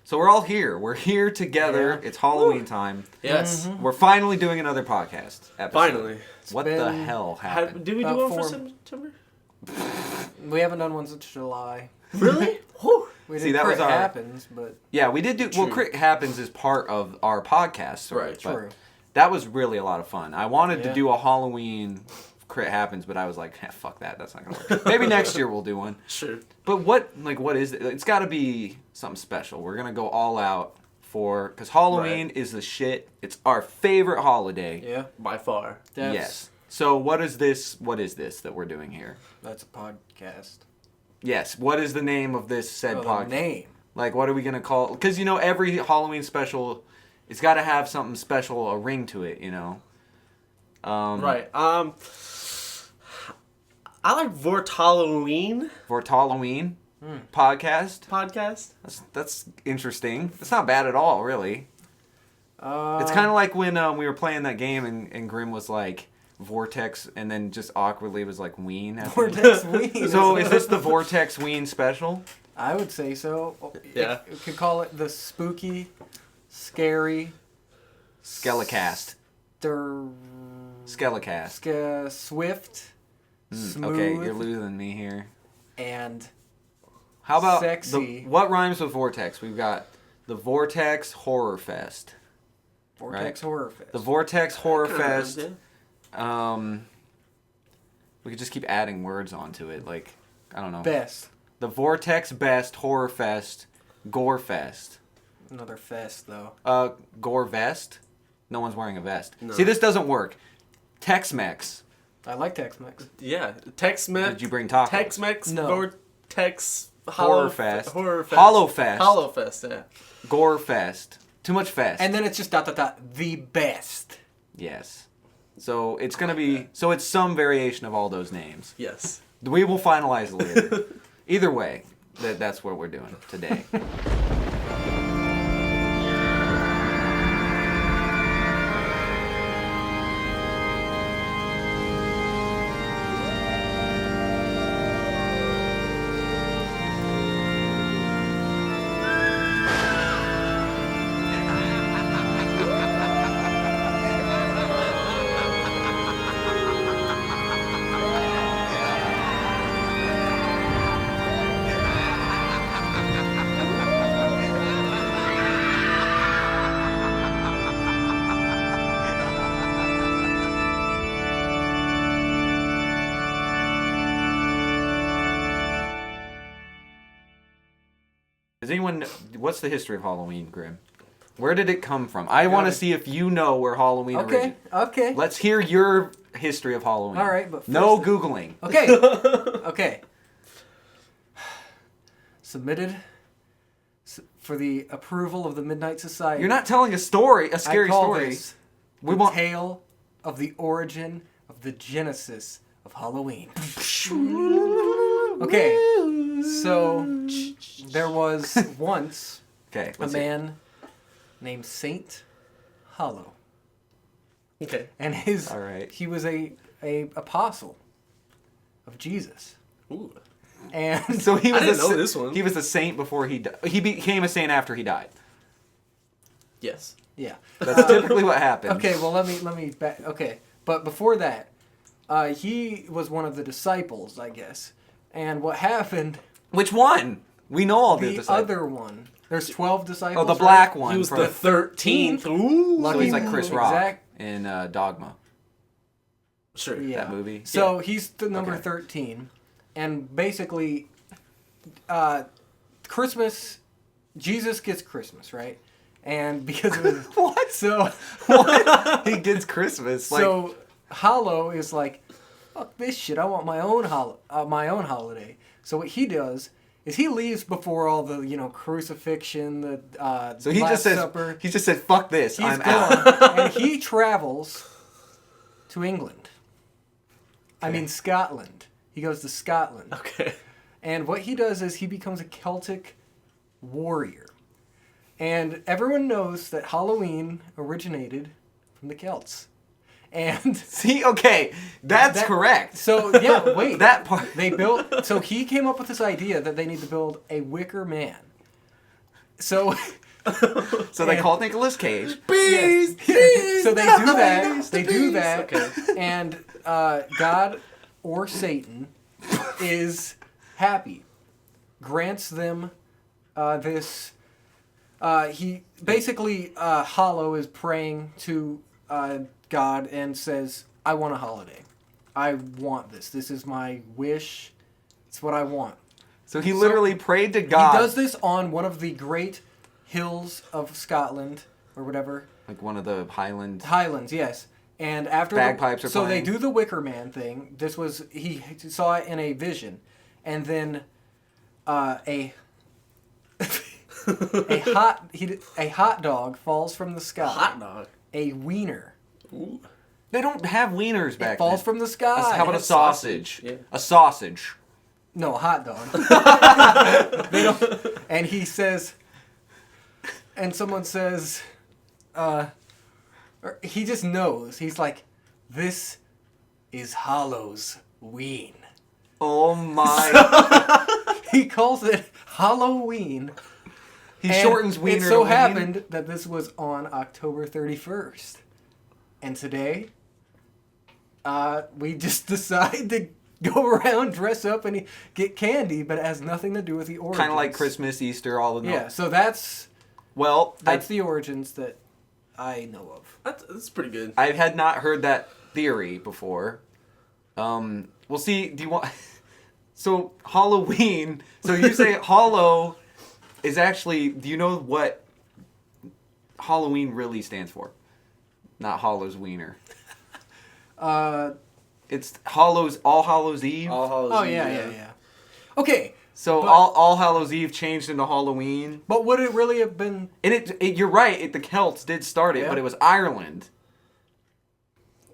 So we're all here. We're here together. Yeah. It's Halloween time. Yes. Mm-hmm. We're finally doing another podcast episode. Finally. What the hell happened? Did we do one for September? We haven't done one since July. Really? We did Crit Happens, but... Yeah, we did do... True. Well, Crit Happens is part of our podcast. Right. True. That was really a lot of fun. I wanted to do a Halloween Crit Happens, but I was like, fuck that. That's not going to work. Maybe next year we'll do one. Sure. But what is it? It's got to be something special. We're going to go all out for... Because Halloween is the shit. It's our favorite holiday. Yeah. By far. Yes. So what is this that we're doing here? That's a podcast. Yes. What is the name of this podcast? The name. Like, what are we going to call... Because, every Halloween special, it's got to have something special, a ring to it, Right. I like Vortexween. Vortexween podcast. Podcast. That's interesting. It's not bad at all, really. It's kind of like when we were playing that game and Grimm was like... Vortex, and then just awkwardly was like Ween. Vortexween. So is this the Vortexween Special? I would say so. Yeah. You could call it the spooky, scary... Skelecast. Skelecast. Swift, smooth... Okay, you're losing me here. And how about sexy. What rhymes with Vortex? We've got the Vortex Horror Fest. Vortex Horror Fest. The Vortex Horror Fest... we could just keep adding words onto it, like, I don't know. Best. The Vortex Best Horror Fest Gore Fest. Another fest, though. Gore Vest? No one's wearing a vest. No. See, this doesn't work. Tex-Mex. I like Tex-Mex. Yeah. Tex-Mex. Did you bring tacos? Tex-Mex. No. Vortex. Horror Fest. Horror Fest. Hollow Fest. Hollow Fest, yeah. Gore Fest. Too much fest. And then it's just ... the best. Yes. So it's going to be... So it's some variation of all those names. Yes. We will finalize it later. Either way, that's what we're doing today. Does anyone... What's the history of Halloween, Grimm? Where did it come from? I want to see if you know where Halloween originated. Okay. Let's hear your history of Halloween. All right, but first... No Googling. Okay. Submitted for the approval of the Midnight Society. You're not telling a story, a scary I call story. This the tale of the origin of the genesis of Halloween. Okay, so there was once a man named Saint Hollow. Okay. And he was a apostle of Jesus. Ooh. And so he was I didn't know this one. He was a saint before he died. He became a saint after he died. Yes. Yeah. That's typically what happens. Okay, well let me back. Okay, but before that, he was one of the disciples, I guess. And what happened? Which one? We know all the disciples. The other one. There's 12 disciples. Oh, the black one. He was the 13th. Ooh. So he's like Chris Rock in Dogma. Sure. Yeah. That movie. So he's the number 13. And basically, Christmas, Jesus gets Christmas, right? And because of his... What? So... What? He gets Christmas. So Hollow is like, fuck this shit, I want my own holiday. So what he does is he leaves before all the, crucifixion, the so he Last just Supper. He just said, fuck this, He's I'm gone. out. And he travels to England. Okay. I mean Scotland. He goes to Scotland. Okay. And what he does is he becomes a Celtic warrior. And everyone knows that Halloween originated from the Celts. And see, okay, that's correct. So yeah, wait. That part. They built. So he came up with this idea that they need to build a wicker man. So So they called Nicolas Cage. Bees! So they do that. They do that. Okay. And God or Satan is happy, grants them this. He basically Hollow is praying to God and says, "I want a holiday. I want this. This is my wish. It's what I want." So he literally prayed to God. He does this on one of the great hills of Scotland or whatever. Like one of the Highlands. Highlands, yes. And after Bagpipes are so playing. they do the Wicker Man thing. This was he saw it in a vision, and then a hot dog falls from the sky. Hot dog. A wiener. Ooh. They don't have wieners back It falls then. from the sky. How about a It's sausage? Yeah. A sausage. No, a hot dog. They don't, and he says, and someone says, or he just knows. He's like, "This is Hollow's ween." Oh my. He calls it Halloween. He And shortens wiener It to so ween. happened that this was on October 31st. And today, we just decide to go around, dress up, and get candy, but it has nothing to do with the origins. Kind of like Christmas, Easter, all of them. Yeah, so that's Well, the origins that I know of. That's pretty good. I had not heard that theory before. We'll see. Do you want? So Halloween. So you say Hollow is actually. Do you know what Halloween really stands for? Not Hollow's Wiener. It's Hollow's All Hallows Eve. All Hallows Oh, Eve, yeah. Okay, So but- All Hallows Eve changed into Halloween. but would it really have been... And you're right. The Celts did start it, Yeah. but it was Ireland,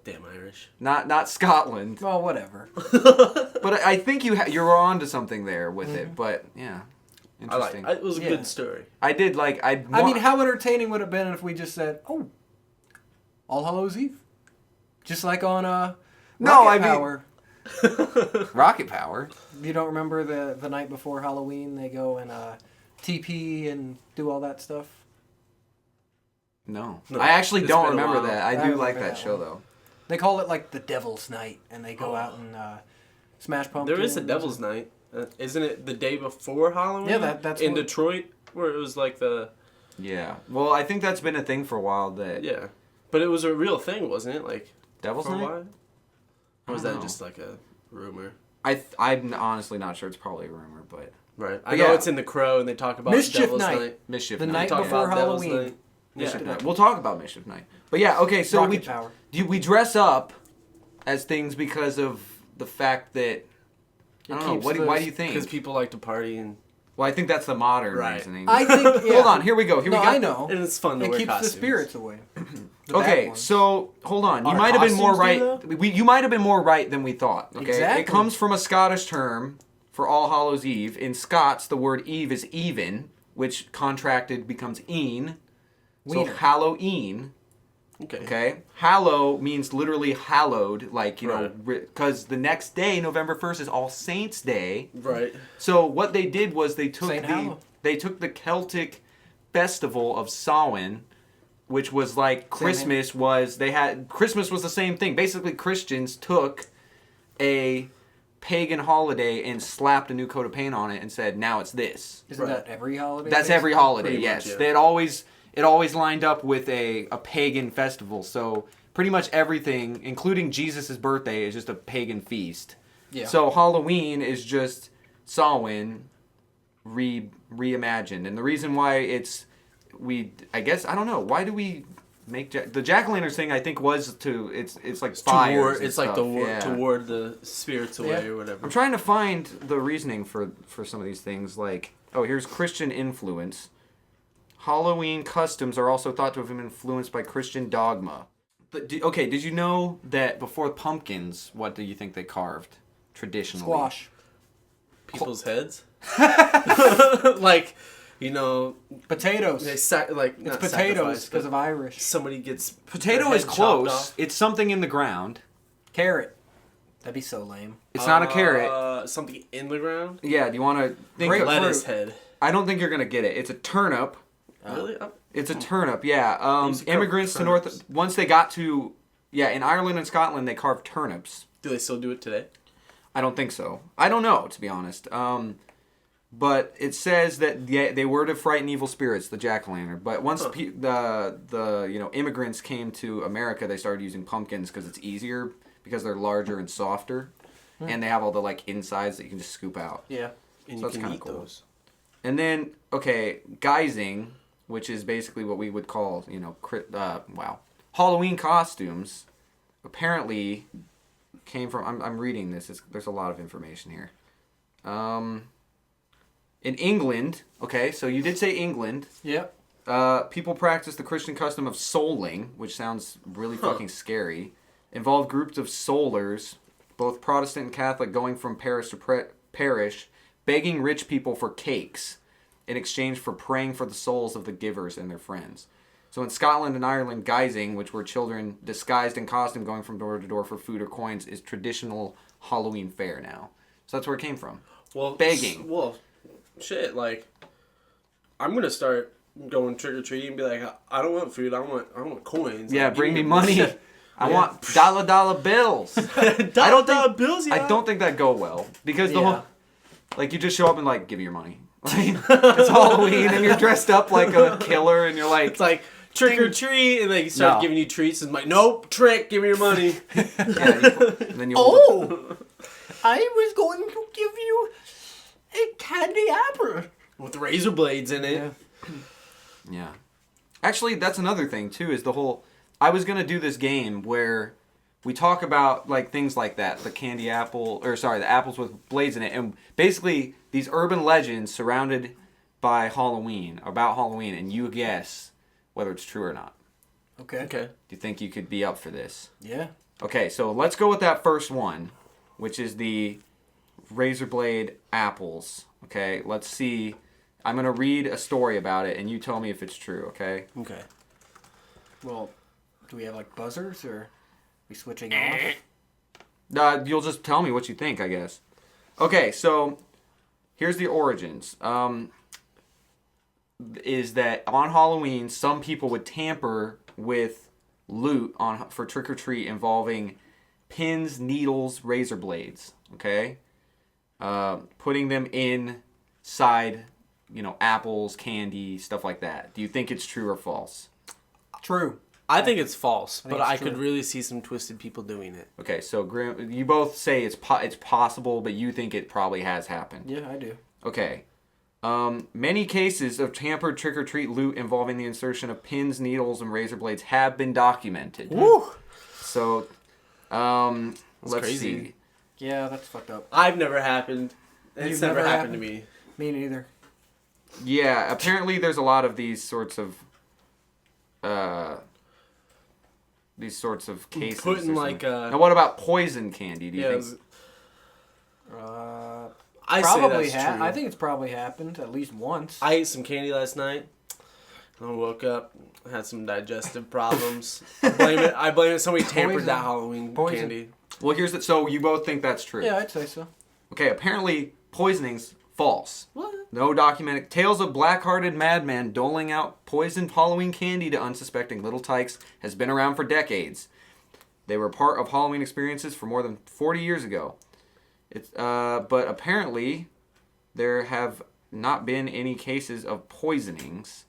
Damn Irish. not Scotland. Well, whatever. But I think you're on to something there with it. But yeah, interesting. It was a Yeah. good story. I did like I mean, how entertaining would it have been if we just said, "Oh, All Hallows Eve," just like on No, Rocket I mean- Power. Rocket Power. You don't remember the night before Halloween they go and TP and do all that stuff? No, No, I actually it's don't been a remember while. that. I I do remember like that that show one. though. They call it like the Devil's Night, and they go out and smash pumpkins. There is a Devil's Night. Isn't it the day before Halloween? Yeah, that's in what- Detroit, where it was like the... Yeah. Well, I think that's been a thing for a while. That Yeah. But it was a real thing, wasn't it? Like, Devil's for a Night. while? I Or was don't that know. just like a rumor? I'm honestly not sure. It's probably a rumor, but Right. I But know yeah. it's in The Crow, and they talk about Mischief Devil's Night. Night. Mischief The Night. night Talk before about Devil's Halloween. Night. Mischief Yeah. Night. We'll talk about Mischief Night. But yeah, okay. So Rocket we Power. we dress up as things because of the fact that I don't know. keeps Why do you Because think? people like to party, and Well, I think that's the modern Right. reasoning. I think. Yeah. Hold on. Here we go. Here No, we go. I know. and it's fun to It wear keeps costumes. the spirits away. The bad Okay, ones. so hold on. You Are might have been more costumes right. do You might have been more right than we thought. Okay, Exactly. it comes from a Scottish term for All Hallows Eve. In Scots, the word Eve is even, which contracted becomes een. So Wiener. Halloween. Okay. Okay, hallow means literally hallowed, like you know, Right. because the next day, November 1st, is All Saints' Day. Right. So what they did was they took Saint Hallow. they took the Celtic festival of Samhain, which was like Christmas Christmas was the same thing. Basically, Christians took a pagan holiday and slapped a new coat of paint on it and said, now it's this. Isn't Right. that every holiday? That's every holiday, Pretty yes. much, yeah. They had it always lined up with a pagan festival. So pretty much everything, including Jesus' birthday, is just a pagan feast. Yeah. So Halloween is just Samhain reimagined. And the reason why I guess, I don't know, why do we make the jack-o'-lantern thing? I think was it's like fires. It's like yeah. to ward the spirits away Yeah. or whatever. I'm trying to find the reasoning for some of these things. Like, oh, here's Christian influence. Halloween customs are also thought to have been influenced by Christian dogma. But did you know that before pumpkins, what do you think they carved traditionally? Squash. People's heads. Like, you know, Potatoes. they It's not potatoes sacrifice, because but of Irish. somebody gets Potato their is head chopped close. off. It's something in the ground. Carrot. That'd be so lame. It's not a carrot. Something in the ground. Yeah, do you want to think Grape- of Lettuce fruit. head. I don't think you're going to get it. It's a turnip. Really? It's a turnip, yeah. used to carve Immigrants to turnips. once they got to, in Ireland and Scotland, they carved turnips. Do they still do it today? I don't think so. I don't know, to be honest. But it says that they were to frighten evil spirits, the jack-o'-lantern. But once the immigrants came to America, they started using pumpkins because it's easier because they're larger and softer, and they have all the like insides that you can just scoop out. Yeah. And So you that's can kinda eat cool. those. And then guising, which is basically what we would call Halloween costumes, apparently came from. I'm reading this. There's a lot of information here. In England, okay, so you did say England. Yep. People practice the Christian custom of souling, which sounds really fucking scary. Involved groups of soulers, both Protestant and Catholic, going from parish to parish, begging rich people for cakes in exchange for praying for the souls of the givers and their friends. So in Scotland and Ireland, guising, which were children disguised in costume going from door to door for food or coins, is traditional Halloween fare now. So that's where it came from. Well, Begging. Shit, like, I'm gonna start going trick or treating and be like, I don't want food, I want coins. Yeah, Like, bring give me money. I want dollar bills. dollar bills, yeah. I don't think that'd go well because the Yeah. whole, like, you just show up and like, give me your money. Like, it's Halloween and you're dressed up like a killer and you're like, It's like trick or treat, and they start No. giving you treats, and I'm like, nope, trick, give me your money. and then you hold Oh, I was going to give you a candy apple. With razor blades in it. Yeah. Actually, that's another thing too. Is the whole. I was gonna do this game where we talk about like things like that, the candy apple, the apples with blades in it, and basically these urban legends surrounded by Halloween, about Halloween, and you guess whether it's true or not. Okay. Okay. Do you think you could be up for this? Yeah. Okay, so let's go with that first one, which is the razor blade apples. Okay, let's see. I'm going to read a story about it, and you tell me if it's true, okay? Okay. Well, do we have like buzzers or are we switching off? You'll just tell me what you think, I guess. Okay, so here's the origins. Is that on Halloween, some people would tamper with loot for trick or treat involving pins, needles, razor blades. Okay, putting them inside, apples, candy, stuff like that. Do you think it's true or false? True. I think it's false, think but it's I could true. really see some twisted people doing it. Okay, so Grimm, you both say it's possible, but you think it probably has happened. Yeah, I do. Okay. Many cases of tampered trick-or-treat loot involving the insertion of pins, needles, and razor blades have been documented. Woo! So, let's crazy. see. Yeah, that's fucked up. I've never happened. It's You've never never happened to me. Me neither. Yeah, apparently there's a lot of these sorts of cases. Putting or like something. Now, what about poison candy? Do you yeah, think? I Probably say that's true. I think it's probably happened at least once. I ate some candy last night. I woke up, had some digestive problems. I blame it. Somebody tampered Poison. that Halloween Poison. candy. Well, here's the. So you both think that's true? Yeah, I'd say so. Okay. Apparently, poisoning's false. What? No documented tales of black-hearted madmen doling out poisoned Halloween candy to unsuspecting little tykes has been around for decades. They were part of Halloween experiences for more than 40 years ago. But apparently, there have not been any cases of poisonings.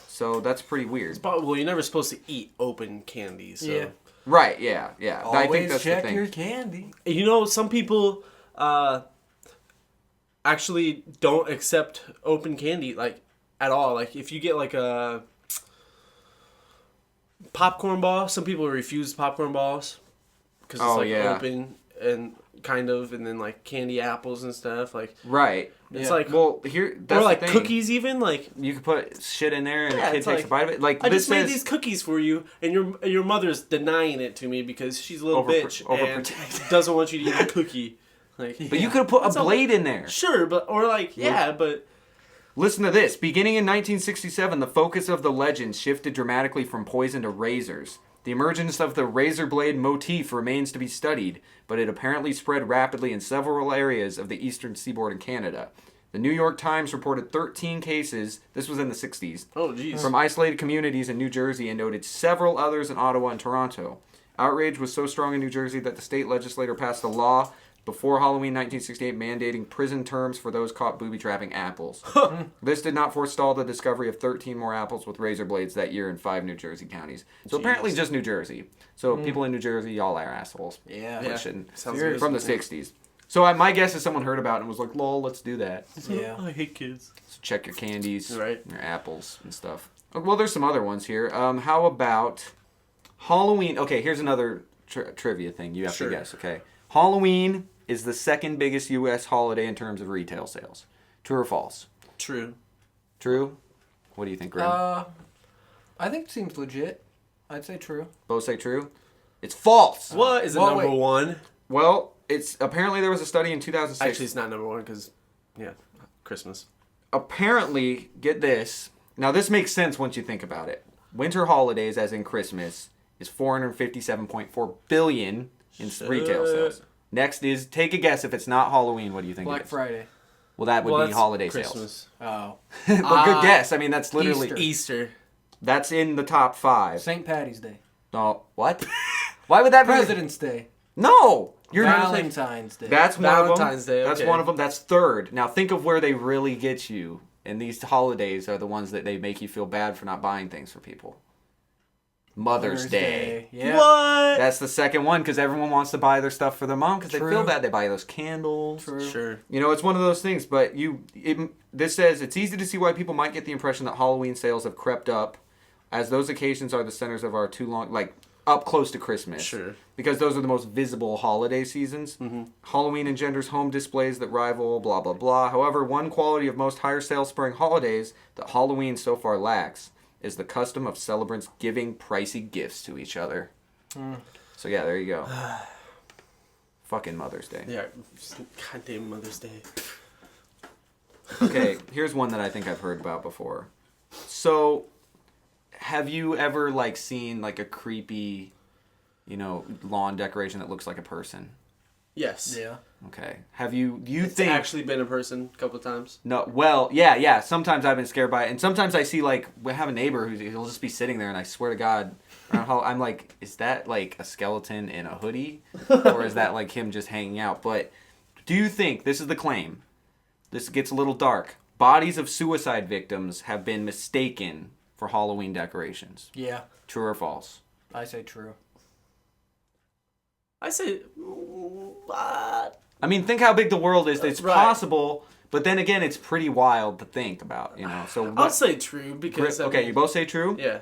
So that's pretty weird. But, well, you're never supposed to eat open candy. So. Yeah. Right? Yeah. I Always think that's check the thing. your candy. You know, some people actually don't accept open candy, like, at all. Like, if you get, like, a popcorn ball, some people refuse popcorn balls. Because it's, open and kind of, and then, like, candy apples and stuff. Like, Right. it's Yeah. like... Well, here that's or, like, the thing. cookies even, like... You can put shit in there, and Yeah, the kid it's takes like, a bite of it. Like I this just made says, these cookies for you, and your mother's denying it to me because she's a little bitch and overprotective. doesn't want you to eat a cookie. Like, But you could have put a That's all- blade in there. sure, but or like but Listen to this. Beginning in 1967, the focus of the legend shifted dramatically from poison to razors. The emergence of the razor blade motif remains to be studied, but it apparently spread rapidly in several areas of the eastern seaboard in Canada. The New York Times reported 13 cases, this was in the 60s, Oh, jeez. from isolated communities in New Jersey and noted several others in Ottawa and Toronto. Outrage was so strong in New Jersey that the state legislature passed a law before Halloween 1968 mandating prison terms for those caught booby-trapping apples. This did not forestall the discovery of 13 more apples with razor blades that year in 5 New Jersey counties. So apparently just New Jersey. So people in New Jersey, y'all are assholes. Yeah. Yeah. Sounds good. from the 60s. So my guess is someone heard about it and was like, lol, let's do that. Yeah. I hate kids. So check your candies, Right. your apples and stuff. Well, there's some other ones here. How about Halloween? Okay, here's another trivia thing you have to guess, okay? Halloween is the second biggest U.S. holiday in terms of retail sales. True or false? True. True? What do you think, Grimm? I think it seems legit. I'd say true. Both say true? It's false! What is the number one? Well, it's apparently there was a study in 2006. Actually, it's not number one because, Christmas. Apparently, get this. Now, this makes sense once you think about it. Winter holidays, as in Christmas, is $457.4 billion in retail sales. Next is, take a guess if it's not Halloween. What do you think it Black is? Friday. Well, that would be holiday Christmas. Oh. sales. But good guess. I mean, that's literally... Easter. That's in the top 5. St. Patty's Day. No, what? Why would that be? President's Day. No! You're Valentine's Day. That's one of them. Valentine's Day, That's okay. one of them. That's third. Now think of where they really get you. And these holidays are the ones that they make you feel bad for not buying things for people. Mother's Day. Yeah. What? That's the second one because everyone wants to buy their stuff for their mom because they True. feel bad. They buy those candles. True. Sure. You know, it's one of those things. But this says it's easy to see why people might get the impression that Halloween sales have crept up, as those occasions are the centers of our up close to Christmas. Sure. Because those are the most visible holiday seasons. Mm-hmm. Halloween engenders home displays that rival blah blah blah. However, one quality of most higher sales spring holidays that Halloween so far lacks is the custom of celebrants giving pricey gifts to each other. So yeah, there you go. Fucking Mother's Day. Yeah. Goddamn Mother's Day. Okay, here's one that I think I've heard about before. So, have you ever seen a creepy, lawn decoration that looks like a person? Yes. Yeah. Okay. Do you It's think actually been a person a couple of times? No, well, yeah. Sometimes I've been scared by it, and sometimes I see we have a neighbor he'll just be sitting there, and I swear to God, I'm like, is that a skeleton in a hoodie, or is that him just hanging out? But do you think this is the claim? This gets a little dark. Bodies of suicide victims have been mistaken for Halloween decorations. Yeah. True or false? I say true. I say, I mean, think how big the world is. It's Right. possible, but then again, it's pretty wild to think about. So I'll say true because okay, you both say true. Yeah.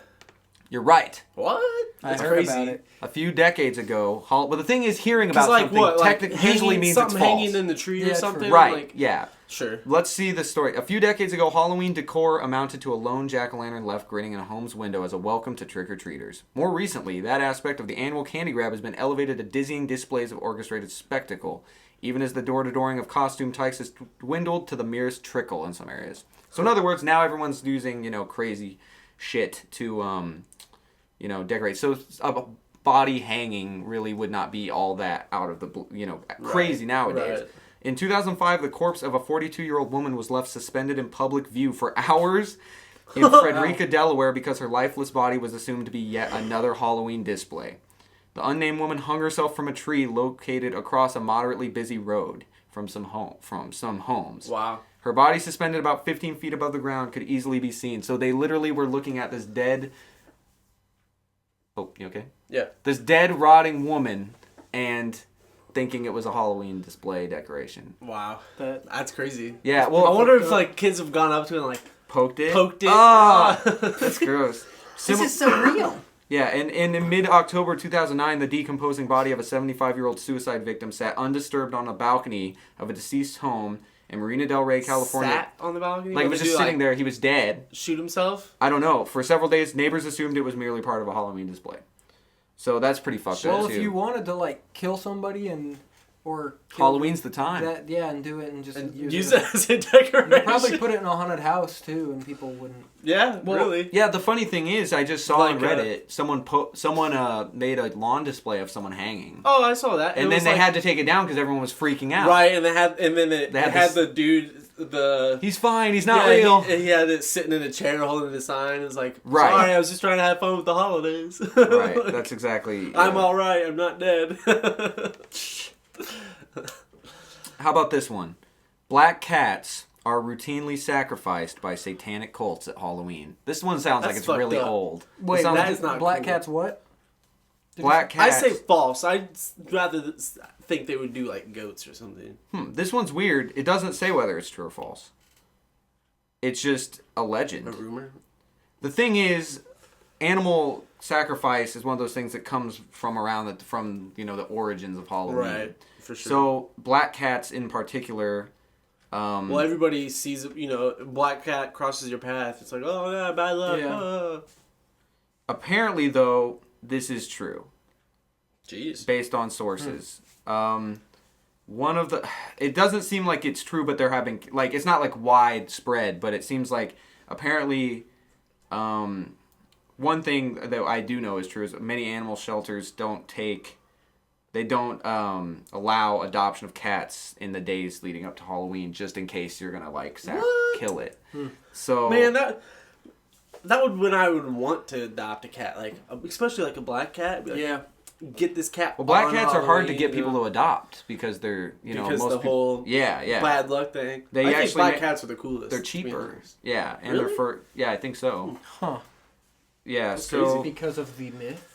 You're right. What? I That's heard crazy. about it. A few decades ago, well, the thing is, hearing Because about something usually means it's something false. hanging in the tree Yeah, or true. something. Right? Yeah. Sure. Let's see the story. A few decades ago, Halloween decor amounted to a lone jack-o'-lantern left grinning in a home's window as a welcome to trick-or-treaters. More recently, that aspect of the annual candy grab has been elevated to dizzying displays of orchestrated spectacle, even as the door-to-dooring of costume types has dwindled to the merest trickle in some areas. So in other words, now everyone's using, crazy shit to, decorate. So a body hanging really would not be all that out of the, crazy nowadays. Right. In 2005, the corpse of a 42-year-old woman was left suspended in public view for hours in Frederica, Delaware, because her lifeless body was assumed to be yet another Halloween display. The unnamed woman hung herself from a tree located across a moderately busy road from some homes. Wow. Her body, suspended about 15 feet above the ground, could easily be seen. So they literally were looking at this dead... Oh, you okay? Yeah. This dead, rotting woman and thinking it was a Halloween display decoration. Wow. That's crazy. Yeah, well... I wonder if kids have gone up to it and Poked it? poked it. Ah! That's gross. This is so real. Yeah, and in mid-October 2009, the decomposing body of a 75-year-old suicide victim sat undisturbed on a balcony of a deceased home in Marina Del Rey, California. Sat on the balcony? He was just sitting there. He was dead. Shoot himself? I don't know. For several days, neighbors assumed it was merely part of a Halloween display. So that's pretty fucked up, Well, too. if you wanted to kill somebody or kill Halloween's the time. and do it and just Use it as a decoration. You'd probably put it in a haunted house too, and people wouldn't. Yeah, Well, really. Yeah, the funny thing is, I just saw on Reddit, someone made a lawn display of someone hanging. Oh, I saw that. And then they had to take it down because everyone was freaking out. Right, and they had the dude He's fine. He's not real. He had it sitting in a chair holding a sign. It's like, right. Sorry, I was just trying to have fun with the holidays. Right. That's exactly. I'm all right. I'm not dead. How about this one? Black cats are routinely sacrificed by satanic cults at Halloween. This one sounds like it's really old. Wait, that is not black cool. cats what? Black cats. I say false. I'd rather think they would do like goats or something. This one's weird. It doesn't say whether it's true or false. It's just a legend. A rumor? The thing is, animal sacrifice is one of those things that comes from the origins of Halloween. Right, for sure. So black cats in particular. Well, everybody sees, black cat crosses your path. It's like, oh yeah, bad luck. Yeah. Apparently, though, this is true. Jeez. Based on sources. It doesn't seem like it's true, but they're having, like, it's not like widespread, but it seems like apparently, one thing that I do know is true is many animal shelters don't allow adoption of cats in the days leading up to Halloween, just in case you're gonna kill it. So man, that would when I would want to adopt a cat, like especially like a black cat. Be like, get this cat. Well, black cats are hard to get people to adopt because they're because most the whole bad luck thing. I think black cats are the coolest. They're cheaper. Yeah, and really? they're fur. Yeah, I think so. Huh. Yeah, That's so crazy because of the myth.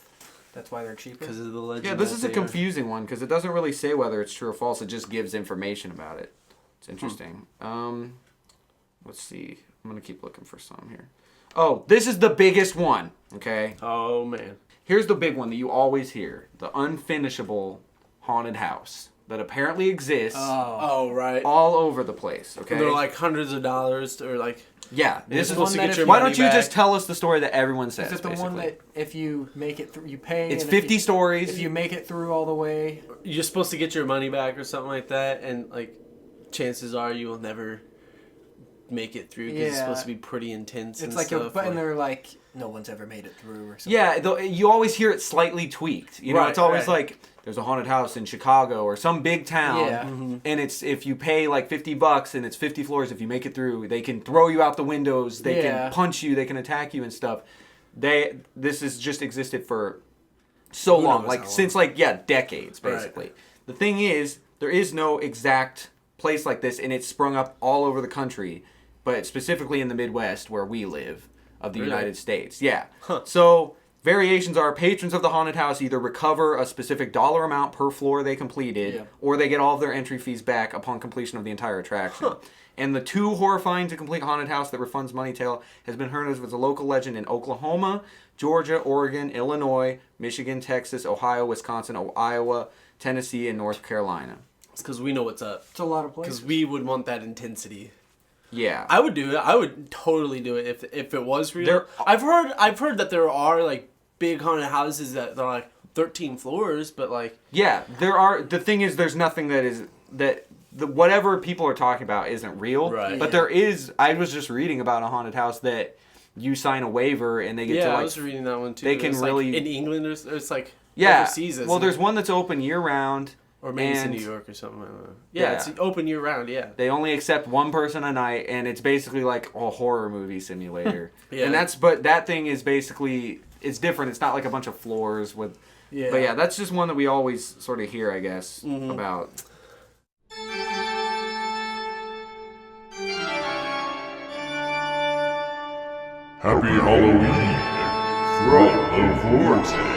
That's why they're cheaper. Because of the legend. Yeah, this is a confusing one because it doesn't really say whether it's true or false. It just gives information about it. It's interesting. Let's see. I'm gonna keep looking for some here. Oh, this is the biggest one. Okay. Oh man. Here's the big one that you always hear: the unfinishable haunted house that apparently exists. Oh right. All over the place. Okay. And they're like hundreds of dollars or like. Yeah, this is supposed to get your Why money don't you back. just tell us the story that everyone says? Is it the one that if you make it through, you pay? It's and 50 stories. If you make it through all the way, You're supposed to get your money back or something like that, and like, chances are you will never make it through because it's supposed to be pretty intense. it's and like stuff. and they're like, no one's ever made it through or something. Yeah, you always hear it slightly tweaked. It's always like there's a haunted house in Chicago or some big town, and it's if you pay like $50 and it's 50 floors. If you make it through, they can throw you out the windows. They can punch you. They can attack you and stuff. This has just existed for so long, like since decades basically. Right. The thing is, there is no exact place like this, and it's sprung up all over the country, but specifically in the Midwest where we live of the United States. Yeah. So variations are patrons of the haunted house either recover a specific dollar amount per floor they completed, or they get all of their entry fees back upon completion of the entire attraction. And the too horrifying to complete haunted house that refunds money tale has been heard as a local legend in Oklahoma, Georgia, Oregon, Illinois, Michigan, Texas, Ohio, Wisconsin, Iowa, Tennessee, and North Carolina. It's because we know what's up. It's a lot of places. Because we would want that intensity. Yeah, I would do it. I would totally do it if it was real. I've heard that there are like big haunted houses that are like 13 floors, but like there are. The thing is, there's nothing whatever people are talking about isn't real. Right. But there is. I was just reading about a haunted house that you sign a waiver and they get to like. I was reading that one too. They can really like in England. It's like overseas. Well, there's one that's open year round. Or maybe it's in New York or something. I don't know. Yeah, it's open year round. Yeah. They only accept one person a night, and it's basically like a horror movie simulator. Yeah. And but that thing is basically it's different. It's not like a bunch of floors with. Yeah. But yeah, that's just one that we always sort of hear, I guess, about. Happy Halloween from the Vortex.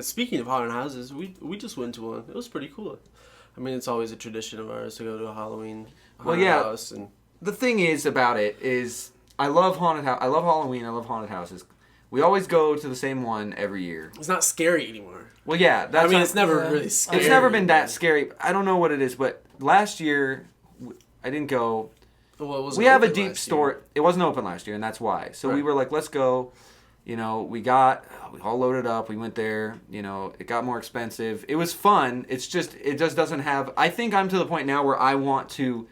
Speaking of haunted houses, we just went to one. It was pretty cool. I mean, it's always a tradition of ours to go to a Halloween haunted house. And the thing is about it is I love haunted house. I love Halloween. I love haunted houses. We always go to the same one every year. It's not scary anymore. Well, yeah. It's never really scary. It's never been that scary. I don't know what it is, but last year I didn't go. Well, we have a deep story. It wasn't open last year, and that's why. So we were like, let's go. You know, we all loaded up. We went there. You know, it got more expensive. It was fun. It just doesn't have. I think I'm to the point now where I want to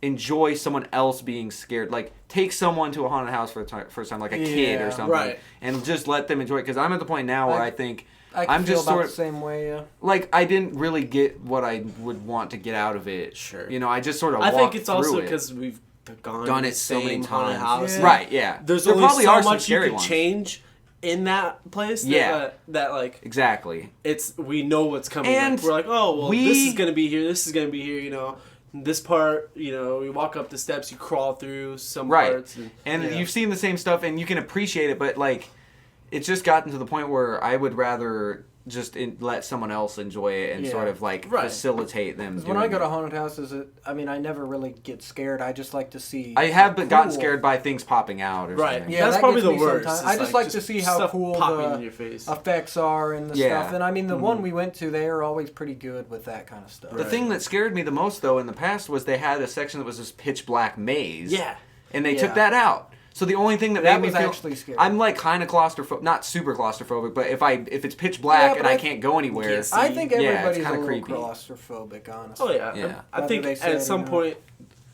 enjoy someone else being scared. Like, take someone to a haunted house for the first time, like a kid or something, right. and just let them enjoy it. Because I'm at the point now where I think I'm just feel about sort of the same way. Yeah. like I didn't really get what I would want to get out of it. Sure. You know, I just sort of. I think it's through also it. because we've done Done the it so many same haunted times. house. Yeah. Right? Yeah. There's there only probably so are some much you scary could ones. change in that place. Yeah. That like Exactly. we know what's coming. And like, we're like, oh well, this is gonna be here. This is gonna be here. You know, this part. You know, you walk up the steps, you crawl through some parts. And Yeah. you've seen the same stuff, and you can appreciate it, but like, it's just gotten to the point where I would rather just let someone else enjoy it and Yeah. sort of like Right. facilitate them. Because when I go to haunted houses, I never really get scared. I just like to see. I have how gotten cool- scared by things popping out or Right. something. Yeah, That's that probably gets the me worst. sometimes. It's I just like to see how stuff cool popping the in your face. effects are and the Yeah. stuff. And I mean, the one we went to, they are always pretty good with that kind of stuff. The thing that scared me the most, though, in the past was they had a section that was this pitch black maze. Yeah. And they Yeah. took that out. So the only thing that That made was me feel actually scary. I'm like kind of claustrophobic, not super claustrophobic, but if it's pitch black Yeah, and but I can't go anywhere, Yes. I think Yeah, it's everybody's a kinda little creepy. claustrophobic, honestly. Oh yeah. Yeah. I Whether think they say at it or some not. point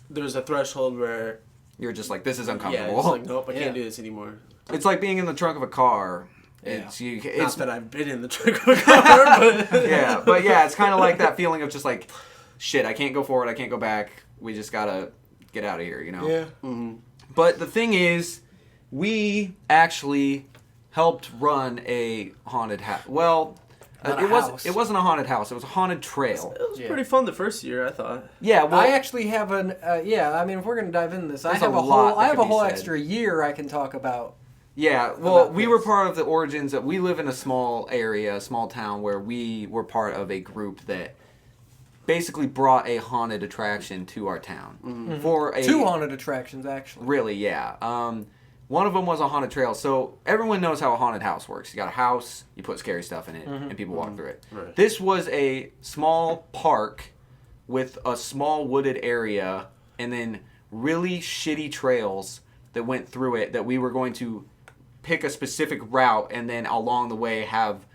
there's a threshold where you're just like, this is yeah, uncomfortable. it's like nope, I Yeah. can't do this anymore. It's like being in the trunk of a car. Yeah. It's Not that I've been in the trunk of a car, but yeah, but yeah, it's kind of like that feeling of just like, shit, I can't go forward, I can't go back. We just gotta get out of here, you know. Yeah. Mm-hmm. But the thing is, we actually helped run a haunted house. Well, Not a it was house. it wasn't a haunted house. It was a haunted trail. it was Yeah. pretty fun the first year, I thought. Yeah, well, I actually have an I mean, if we're gonna dive into this, I There's have a a lot whole that I have could a be whole said. extra year I can talk about. yeah. Well, about we were this. part of the origins that we live in a small area, a small town where we were part of a group that basically brought a haunted attraction to our town for a 2 haunted attractions actually. Really, yeah. One of them was a haunted trail. So everyone knows how a haunted house works. You got a house, you put scary stuff in it, and people walk through it. Right. This was a small park with a small wooded area and then really shitty trails that went through it that we were going to pick a specific route and then along the way have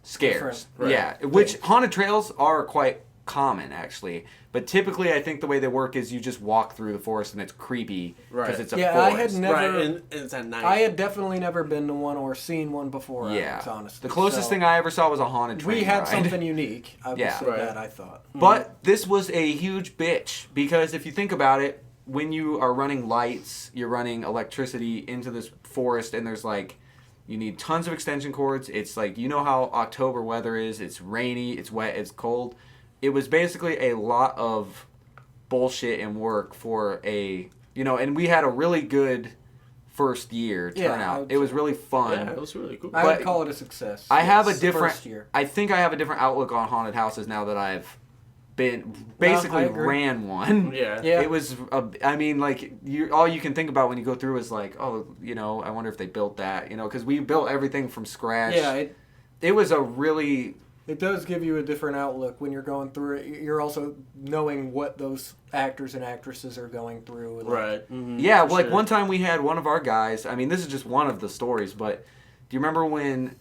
scares. Different, Yeah, which haunted trails are quite common actually, but typically I think the way they work is you just walk through the forest and it's creepy because Right. it's a Yeah, forest. I had never Right, and it's at night. I had definitely never been to one or seen one before. Yeah, honestly. the closest So thing I ever saw was a haunted train we had ride. something unique. I would Yeah. say Right. that I thought. But this was a huge bitch because if you think about it, when you are running lights, you're running electricity into this forest, and there's like, you need tons of extension cords. It's like, you know how October weather is. It's rainy, it's wet, it's cold. It was basically a lot of bullshit and work for and we had a really good first year Yeah, turnout. It was really fun. yeah, it was really cool. I would But call it a success. I have a Yes, different. first year. I think I have a different outlook on haunted houses now that I've been basically agree. ran one. Yeah. Yeah. It was. I mean, like all you can think about when you go through is like, oh, I wonder if they built that, because we built everything from scratch. Yeah, It was a really. it does give you a different outlook when you're going through it. You're also knowing what those actors and actresses are going through. Like, Right. Mhm, Yeah, for like sure. one time we had one of our guys. I mean, this is just one of the stories, but do you remember when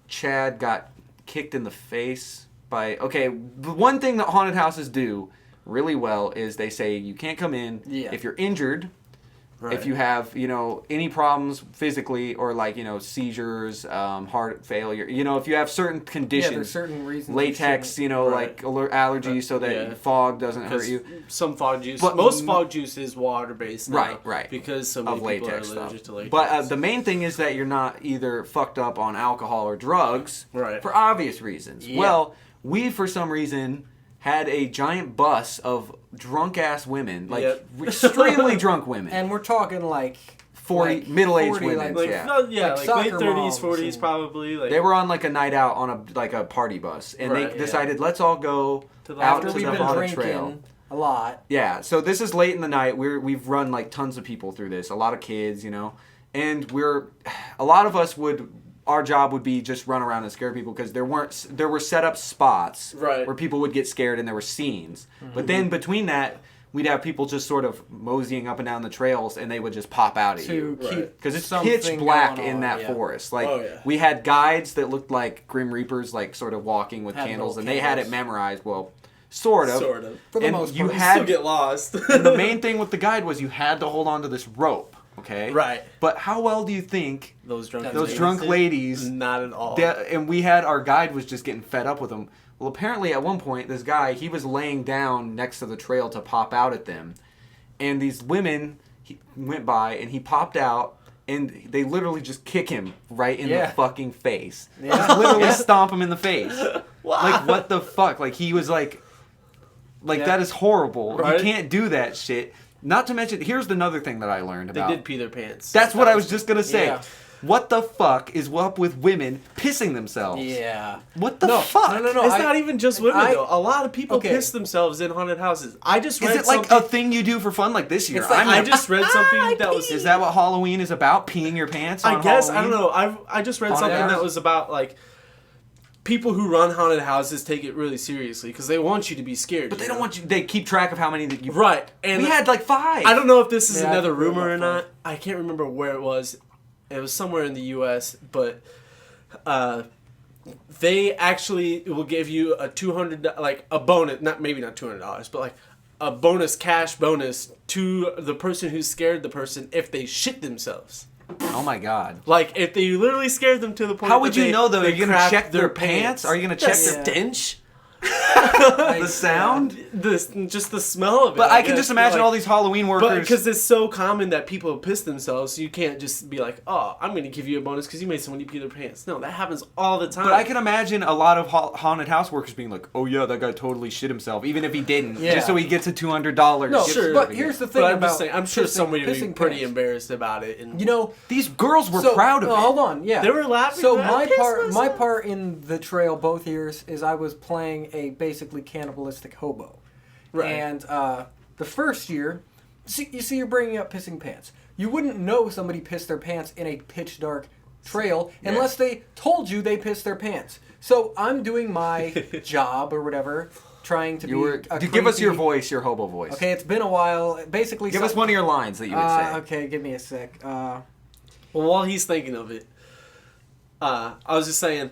Chad got kicked in the face by? Okay, the one thing that haunted houses do really well is they say you can't come in Yeah. if you're injured. Right. If you have, any problems physically or like, seizures, heart failure, if you have certain Yeah, conditions, there's certain reasons. latex, you Right. like allergies so that Yeah. fog doesn't hurt 'Cause you. some fog juice, But most fog juice is water based. Right. Because so many Of people are latex allergic stuff. to latex. But the main thing is that you're not either fucked up on alcohol or drugs Right. for obvious reasons. Yeah. Well, we, for some reason, had a giant bus of drunk-ass women, like Yep. extremely drunk women. And we're talking like 40, like middle-aged 40, women. like yeah. no, yeah, Like like soccer late 30s, moms 40s and- probably. Like They were on like a night out on a party bus, and Right, they yeah. decided, let's all go To the- out after to we've the been haunted drinking trail. a lot. Yeah, so this is late in the night. We've run like tons of people through this, a lot of kids, and a lot of us our job would be just run around and scare people because there were set up spots Right. where people would get scared and there were scenes. But then between that, we'd have people just sort of moseying up and down the trails, and they would just pop out at you. To keep Because it's something pitch black going in on, that yeah. forest. Like, Oh, yeah. we had guides that looked like Grim Reapers, like, sort of walking with Had candles, little and they had it candles. memorized, well, sort of. Sort of. For the And most you part. had Still get lost. and the main thing with the guide was you had to hold on to this rope, okay? Right. But how well do you think Those drunk ladies, Not at all. and we had our guide was just getting fed up with them. Well, apparently at one point, this guy, he was laying down next to the trail to pop out at them. And these women went by, and he popped out, and they literally just kick him right in the fucking face. Yeah. Just literally stomp him in the face. Wow. Like, what the fuck? Like, he was like that is horrible. Right? You can't do that shit. Not to mention, here's another thing that I learned They about. did pee their pants. That's what I was just gonna say. Yeah. What the fuck is up with women pissing themselves? Yeah. What the No, fuck? no. It's not even just women, though. A lot of people Okay. piss themselves in haunted houses. I just read Is it like something. a thing you do for fun, like this year? It's like- I just read something that was. Is that what Halloween is about? Peeing your pants on I guess Halloween? I don't know. I just read Haunted something house? that was about like people who run haunted houses take it really seriously because they want you to be scared. But they you don't know? want you. They keep track of how many that you. Right, and We had like 5. I don't know if this is Yeah, I another think we were rumor or about not. I can't remember where it was. It was somewhere in the U.S., but they actually will give you a $200 like a bonus, maybe not $200, but like a bonus cash bonus to the person who scared the person if they shit themselves. Oh my god. Like if they literally scared them to the point. How would that you they- know though? Are they you gonna crapped check their pants? Are you gonna check the their stench? the sound? Just the smell of it. But I can guess, just imagine like- all these Halloween But workers. because it's so common that people piss themselves, you can't just be like, "Oh, I'm going to give you a bonus because you made somebody pee their pants." No, that happens all the time. But I can imagine a lot of haunted house workers being like, "Oh yeah, that guy totally shit himself, even if he didn't, Yeah. just so he gets a $200." No, gift sure. But certificate." here's the thing But I'm about just saying, I'm sure somebody would be pissing pretty pants. embarrassed about it. And You know, These girls were so, proud of no, it. Hold on, yeah. they were laughing. So I my pissed my myself. part in the trail both years is I was playing a basically cannibalistic hobo, Right. and the first year, you're bringing up pissing pants. You wouldn't know somebody pissed their pants in a pitch dark trail unless they told you they pissed their pants. So I'm doing my job or whatever, trying to Give us your creepy- voice, your hobo voice. Okay, it's been a while. Basically, Give us one of your lines that you would say. Okay, give me a sec. Well, while he's thinking of it, I was just saying,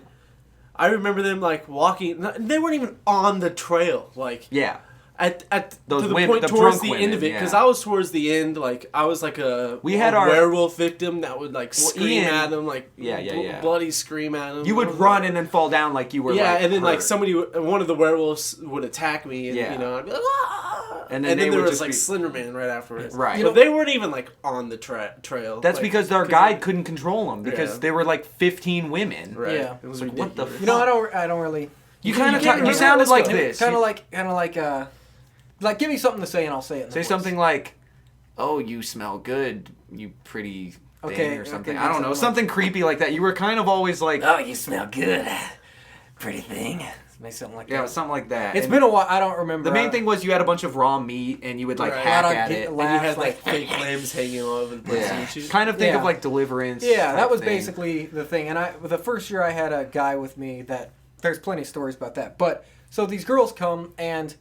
I remember them like walking. They weren't even on the trail. Like Yeah. at Those to the women- point the towards drunk the women, end of it, because yeah. I was towards the end. Like I was like a had our- werewolf victim that would like scream Ian- at them, like Yeah. bloody scream at them. You would run and then fall down like you were. yeah, like, and then like hurt. one of the werewolves would attack me, and Yeah. you know, I'd be like, "Ah!" And and then then they there would was just like be- Slender Man right afterwards. Right. But You know- they weren't even like on the trail. That's like, because our guide couldn't control them because Yeah. they were like 15 women. Right. Yeah. It was Like, what the ridiculous. You know, I don't really. You kind of can't you remember sounded what's like going- this. Kind You- of like give me something to say and I'll say it. in the Say voice. something like, "Oh, you smell good, you pretty thing," Okay, or something. okay, I don't know, something something creepy like that. You were kind of always like, Oh, you smell good, pretty thing. Maybe something like yeah, that. something like that. It's And been a while. I don't remember. the main thing was you had a bunch of raw meat and you would like Right. hack I'd at get it. la- And you had Laughs, like fake limbs hanging all over the place. Yeah. And shit. Kind of think Yeah. of like Deliverance. Yeah, that type was thing. basically the thing. And the first year I had a guy with me that there's plenty of stories about that. But so these girls come and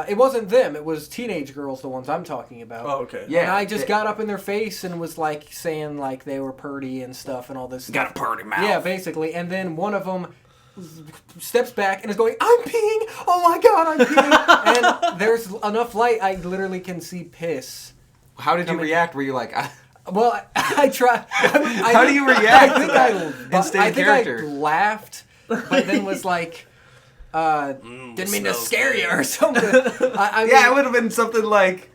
it wasn't them. It was teenage girls, the ones I'm talking about. Oh, okay. Yeah. And I just it- got up in their face and was like saying like they were purty and stuff and all this stuff. Got a purty mouth. Yeah, basically. And then one of them steps back and is going, "I'm peeing! Oh my god, I'm peeing!" And there's enough light, I literally can see piss. How did you Coming- react? Were you like, Well, I try. How do you react I think to I, that? Stay I in think character. I laughed, but then was like, didn't mean to smells scare you or something. I yeah, it mean, would have been something like,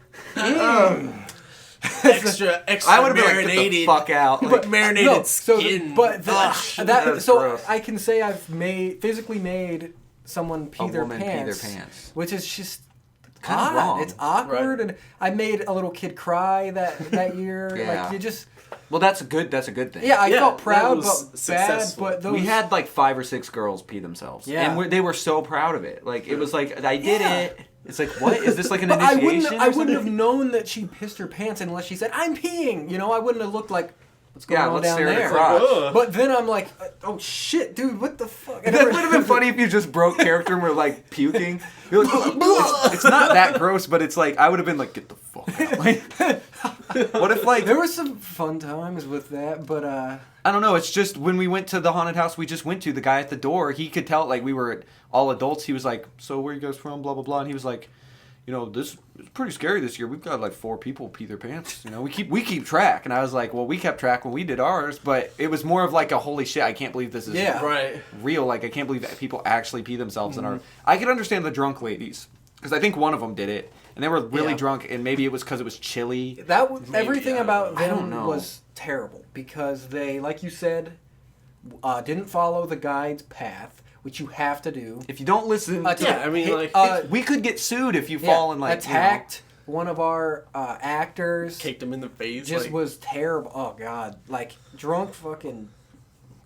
extra I would have been like, marinated. get the fuck out. Like, But marinated no, skin. but Gosh. That's so gross. I can say I've physically made someone pee A their woman pee their pants, pants. which is just Kinda odd. wrong. It's awkward, Right. and I made a little kid cry that year. Yeah. Like you just, well, that's a good thing. yeah, I Yeah, felt that proud, was but bad. successful. But those, We had like 5 or 6 girls pee themselves. Yeah. And they were so proud of it. Like, it was like, I did Yeah. it. It's like, what? Is this like an But initiation? I or wouldn't have something? known that she pissed her pants unless she said, "I'm peeing." You know, I wouldn't have looked like, What's going on let's down stare at the there? crotch. Ugh. But then I'm like, oh shit, dude, what the fuck? That would have been funny if you just broke character and were like puking. You're like, it's not that gross, but it's like I would have been like, get the fuck out. Like, what if like There were some fun times with that, but I don't know. It's just when we went to the haunted house we just went to, the guy at the door, he could tell like we were all adults. He was like, "So where you guys from?" Blah blah blah, and he was like, "You know, this is pretty scary this year. We've got like 4 people pee their pants. You know, we keep track." And I was like, "Well, we kept track when we did ours, but it was more of like a holy shit. I can't believe this is Yeah. Right. real. Like I can't believe that people actually pee themselves in our." I could understand the drunk ladies because I think one of them did it, and they were really Yeah. drunk, and maybe it was because it was chilly. that everything I don't about know. I don't them know. was terrible because they, like you said, didn't follow the guide's path, which you have to do. If you don't listen, Yeah, I mean, like, we could get sued if you fall in like attacked one of our actors. Kicked him in the face. Just like, was terrible. Oh god, like drunk fucking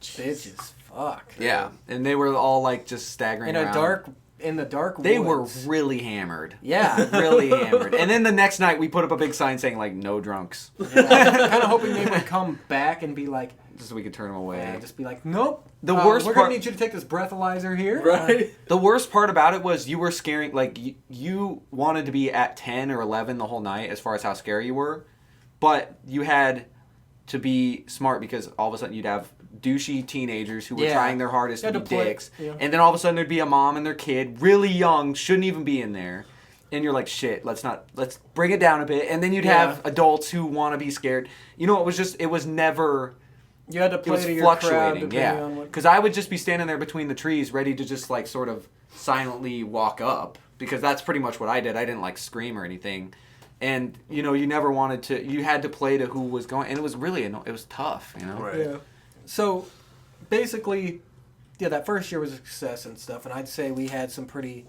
bitches. Fuck. Yeah, and they were all like just staggering In around. in the dark. They woods. were really hammered. Yeah. Really hammered. And then the next night we put up a big sign saying like no drunks, Kind of hoping they would come back and be like, just so we could turn them away. just be like, nope. The worst we're part- gonna need you to take this breathalyzer here. right. The worst part about it was you were scaring, like you wanted to be at 10 or 11 the whole night as far as how scary you were, but you had to be smart because all of a sudden you'd have douchey teenagers who were Yeah. trying their hardest You to had be to play- dicks, yeah. and then all of a sudden there'd be a mom and their kid, really young, shouldn't even be in there. And you're like, shit, let's bring it down a bit. And then you'd have adults who want to be scared. You know, it was never... You had to It play was to your crowd fluctuating, depending yeah. on what. Because I would just be standing there between the trees, ready to just like sort of silently walk up. Because that's pretty much what I did. I didn't like scream or anything, and you know, you never wanted to. You had to play to who was going, and it was really it was tough, you know. Right. Yeah. So, basically, yeah, that first year was a success and stuff, and I'd say we had some pretty.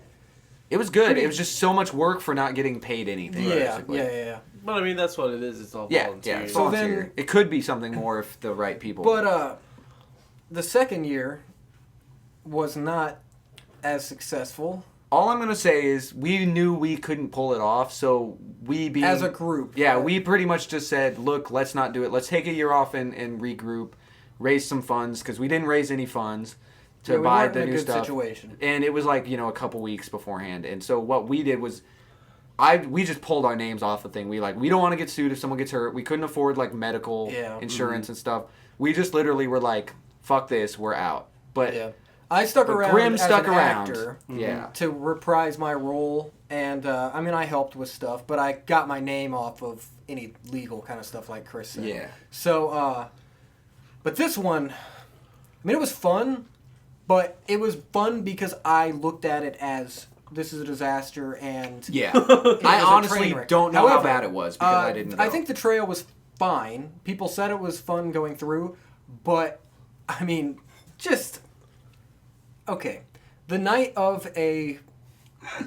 It was good. It was just so much work for not getting paid anything. Yeah, basically. yeah. But I mean, that's what it is. It's all Yeah, volunteer. yeah. It's So volunteer. then- It could be something more if the right people. But the second year was not as successful all I'm gonna say is we knew we couldn't pull it off, so we being as a group. Yeah, we pretty much just said, look, let's not do it. Let's take a year off and regroup, raise some funds because we didn't raise any funds to Yeah, we buy weren't the in a new good stuff. situation. And it was like a couple weeks beforehand. And so what we did was, we just pulled our names off the thing. We don't want to get sued if someone gets hurt. We couldn't afford like medical insurance and stuff. We just literally were like, fuck this, we're out. But Yeah. I stuck around Grimm as stuck an around. actor Yeah. to reprise my role, and I mean I helped with stuff, but I got my name off of any legal kind of stuff like Chris said. Yeah. So, but this one, I mean it was fun, but it was fun because I looked at it as this is a disaster and Yeah. it was I a honestly train wreck. don't know how However, bad it was because I didn't go. I think the trail was fine. People said it was fun going through, but I mean, just okay. The night of a I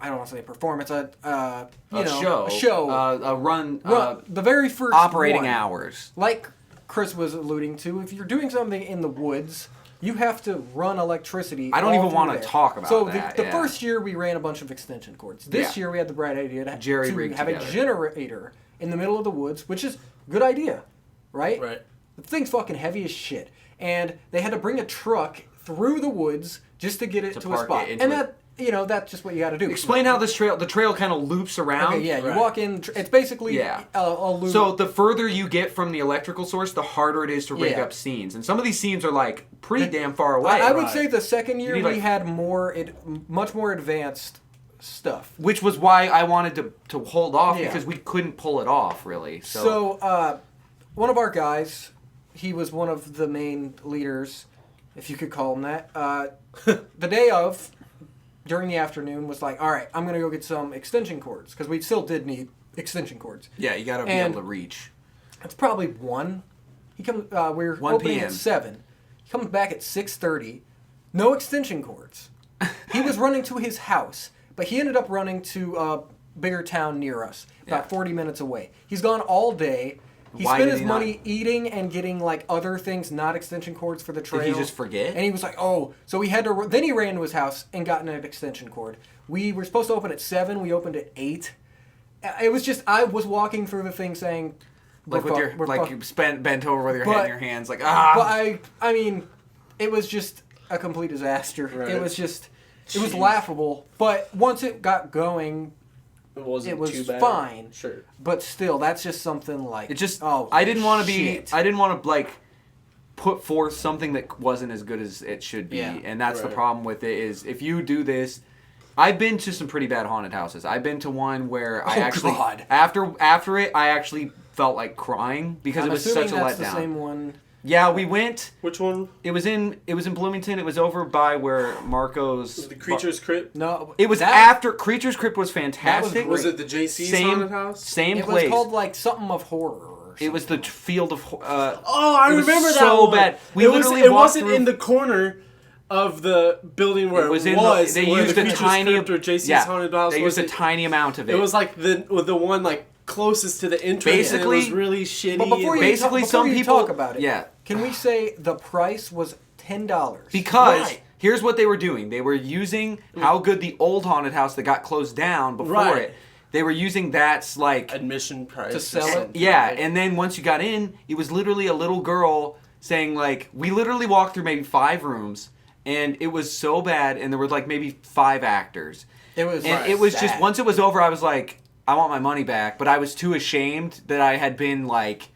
don't want to say performance, a show, a run, the very first operating one, hours. like Chris was alluding to. If you're doing something in the woods, you have to run electricity. I don't all even through wanna there. talk about so that, the yeah. first year we ran a bunch of extension cords. This Yeah. year we had the bright idea to Jerry-rigged have together. a generator in the middle of the woods, which is a good idea, right? Right. The thing's fucking heavy as shit, and they had to bring a truck through the woods just to get it to a park spot. it into And a- that that's just what you got to do. Explain how the trail kind of loops around. Okay, yeah, you Right. walk in. It's basically Yeah. a loop. So the further you get from the electrical source, the harder it is to rig Yeah. up scenes. And some of these scenes are like pretty damn far away. I would Right. say the second year need, we like- had much more advanced stuff. Which was why I wanted to hold off Yeah. because we couldn't pull it off really. So, one of our guys, he was one of the main leaders, if you could call him that. The day of, during the afternoon, was like, all right, I'm going to go get some extension cords, because we still did need extension cords. yeah, you got to be And- able to reach. It's probably 1. He comes. We're 1 opening p.m. at 7. He comes back at 6:30. No extension cords. He was running to his house, but he ended up running to a bigger town near us, about Yeah. 40 minutes away. He's gone all day. He Why spent did his he money not- eating and getting like other things, not extension cords for the trail. he just forget? And he was like, "Oh," so we had to. Then he ran to his house and got an extension cord. We were supposed to open at 7. We opened at 8. It was just I was walking through the thing saying, Like with your we're like fuck- you bent over with your head But- in your hands, like But I mean, it was just a complete disaster. Right. It was laughable. But once it got going, It wasn't it was too bad. fine. Sure. But still, that's just something like It just oh, I didn't want to be shit. I didn't want to like put forth something that wasn't as good as it should be. Yeah. And that's the Right. problem with it is if you do this, I've been to some pretty bad haunted houses. I've been to one where I Oh, actually God. after it I actually felt like crying because I'm it was assuming such a that's letdown. the same one. Yeah, we went. Which one? It was in Bloomington. It was over by where Marco's The Creature's Crypt? No, It was that, after Creature's Crypt was fantastic. great. Was it the JC's same haunted house? same It place. was called like something of horror. Or It was the field of. Oh, I It was remember that so one. bad. We it literally it walked wasn't through- in the corner of the building where It was in where they used the a Creature's tiny Crypt or JC's yeah, haunted house they was. used a tiny amount of it. It was like the one like closest to the entrance. Basically- and it was really shitty. But before and, you, Basically, talk, some before you people- talk about it, yeah. can we say the price was $10? because Right. here's what they were doing. They were using how good the old haunted house that got closed down before Right. it. They were using that's like admission price To or sell it? something. yeah, Like, and then once you got in, it was literally a little girl saying like we literally walked through maybe 5 rooms and it was so bad and there were like maybe 5 actors. It was. And it was just once it was over, I was like, I want my money back. But I was too ashamed that I had been like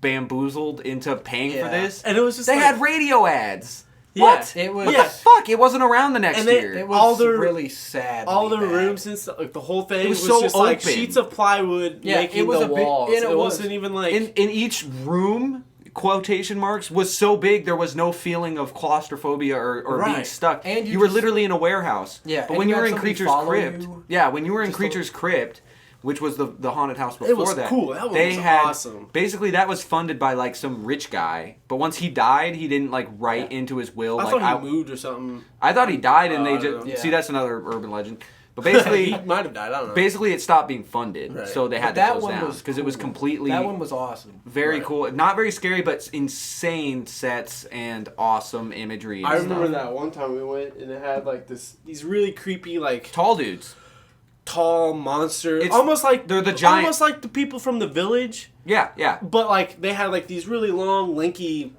bamboozled into paying for Yeah. this. And it was just they like- had radio ads. Yeah. What? It was. What the fuck? It wasn't around the next And they- year. It was All the- really sad. all the rooms and stuff, like the whole thing It was, was so just like open. sheets of plywood Yeah, making it was the a big- walls. and it it was. wasn't even like in each room, quotation marks, was so big there was no feeling of claustrophobia or being Right. stuck. And you you were just- literally in a warehouse. Yeah, But and when you you were had in somebody Creature's follow Crypt, you. yeah, when you were in Just a- Creature's Crypt, which was the haunted house before It was that. cool. That one they was had, awesome. Basically, that was funded by like some rich guy. But once he died, he didn't like write into his will. I like thought he moved or something. I thought he died, and I they don't just know. see Yeah. that's another urban legend. But he basically, might have died. I don't know. basically, it stopped being funded, Right. so they had But to that close one down was because it was cool. completely That one was awesome. very Right. cool. Not very scary, but insane sets and awesome imagery. And I remember stuff. that one time we went and it had like these really creepy like Tall dudes. tall monster, It's- almost like they're the giant- almost like the people from the village, Yeah, yeah. but like they had like these really long, lanky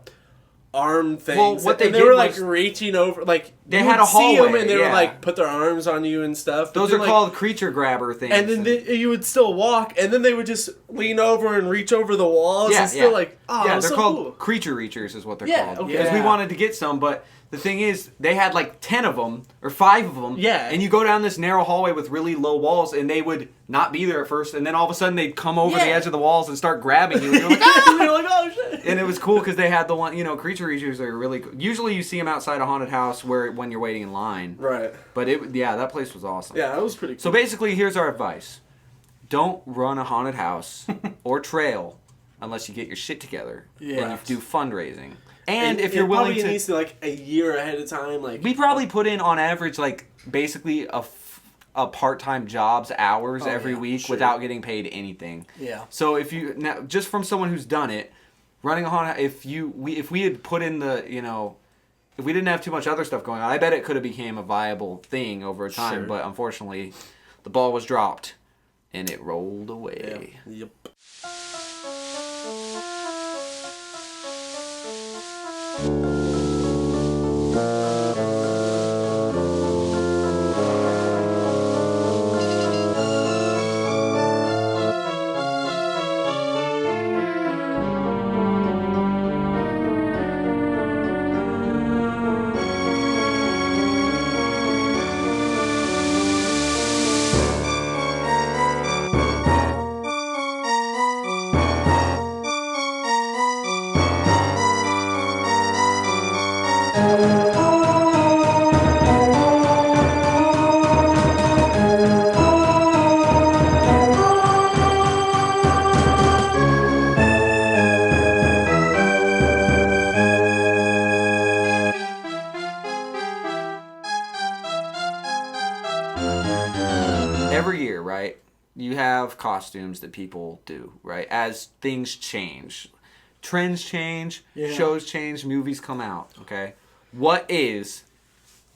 arm things. Well, what they and they did were like was- reaching over, like They you had would a see 'em hallway, and they would yeah. like put their arms on you and stuff. but Those then, are like, called creature grabber things. And then you would still walk, and then they would just lean over and reach over the walls, and still like, oh, yeah, it was they're so called cool. creature reachers, is what they're Yeah, called. okay. Because we Yeah. wanted to get some, but the thing is, they had like 10 of them or 5 of them. Yeah. And you go down this narrow hallway with really low walls, and they would not be there at first, and then all of a sudden they'd come over the Yeah. edge of the walls and start grabbing you. And you're like, "Ah!" And you're like, oh shit. And it was cool because they had the one, creature reachers are really cool. Usually you see them outside a haunted house when you're waiting in line. Right. But that place was awesome. Yeah, that was pretty cool. So basically, here's our advice: don't run a haunted house or trail unless you get your shit together and you Yeah. do fundraising. And if you're willing probably to, needs to like a year ahead of time, like we probably put in on average like basically a part-time job's hours every yeah, week sure. without getting paid anything. Yeah. So if you now just from someone who's done it, running a haunted, if we had put in the if we didn't have too much other stuff going on, I bet it could have became a viable thing over time. Sure. But unfortunately, the ball was dropped and it rolled away. Yep. Every year, right? You have costumes that people do, right? As things change, trends change, Yeah. shows change, movies come out. Okay, what is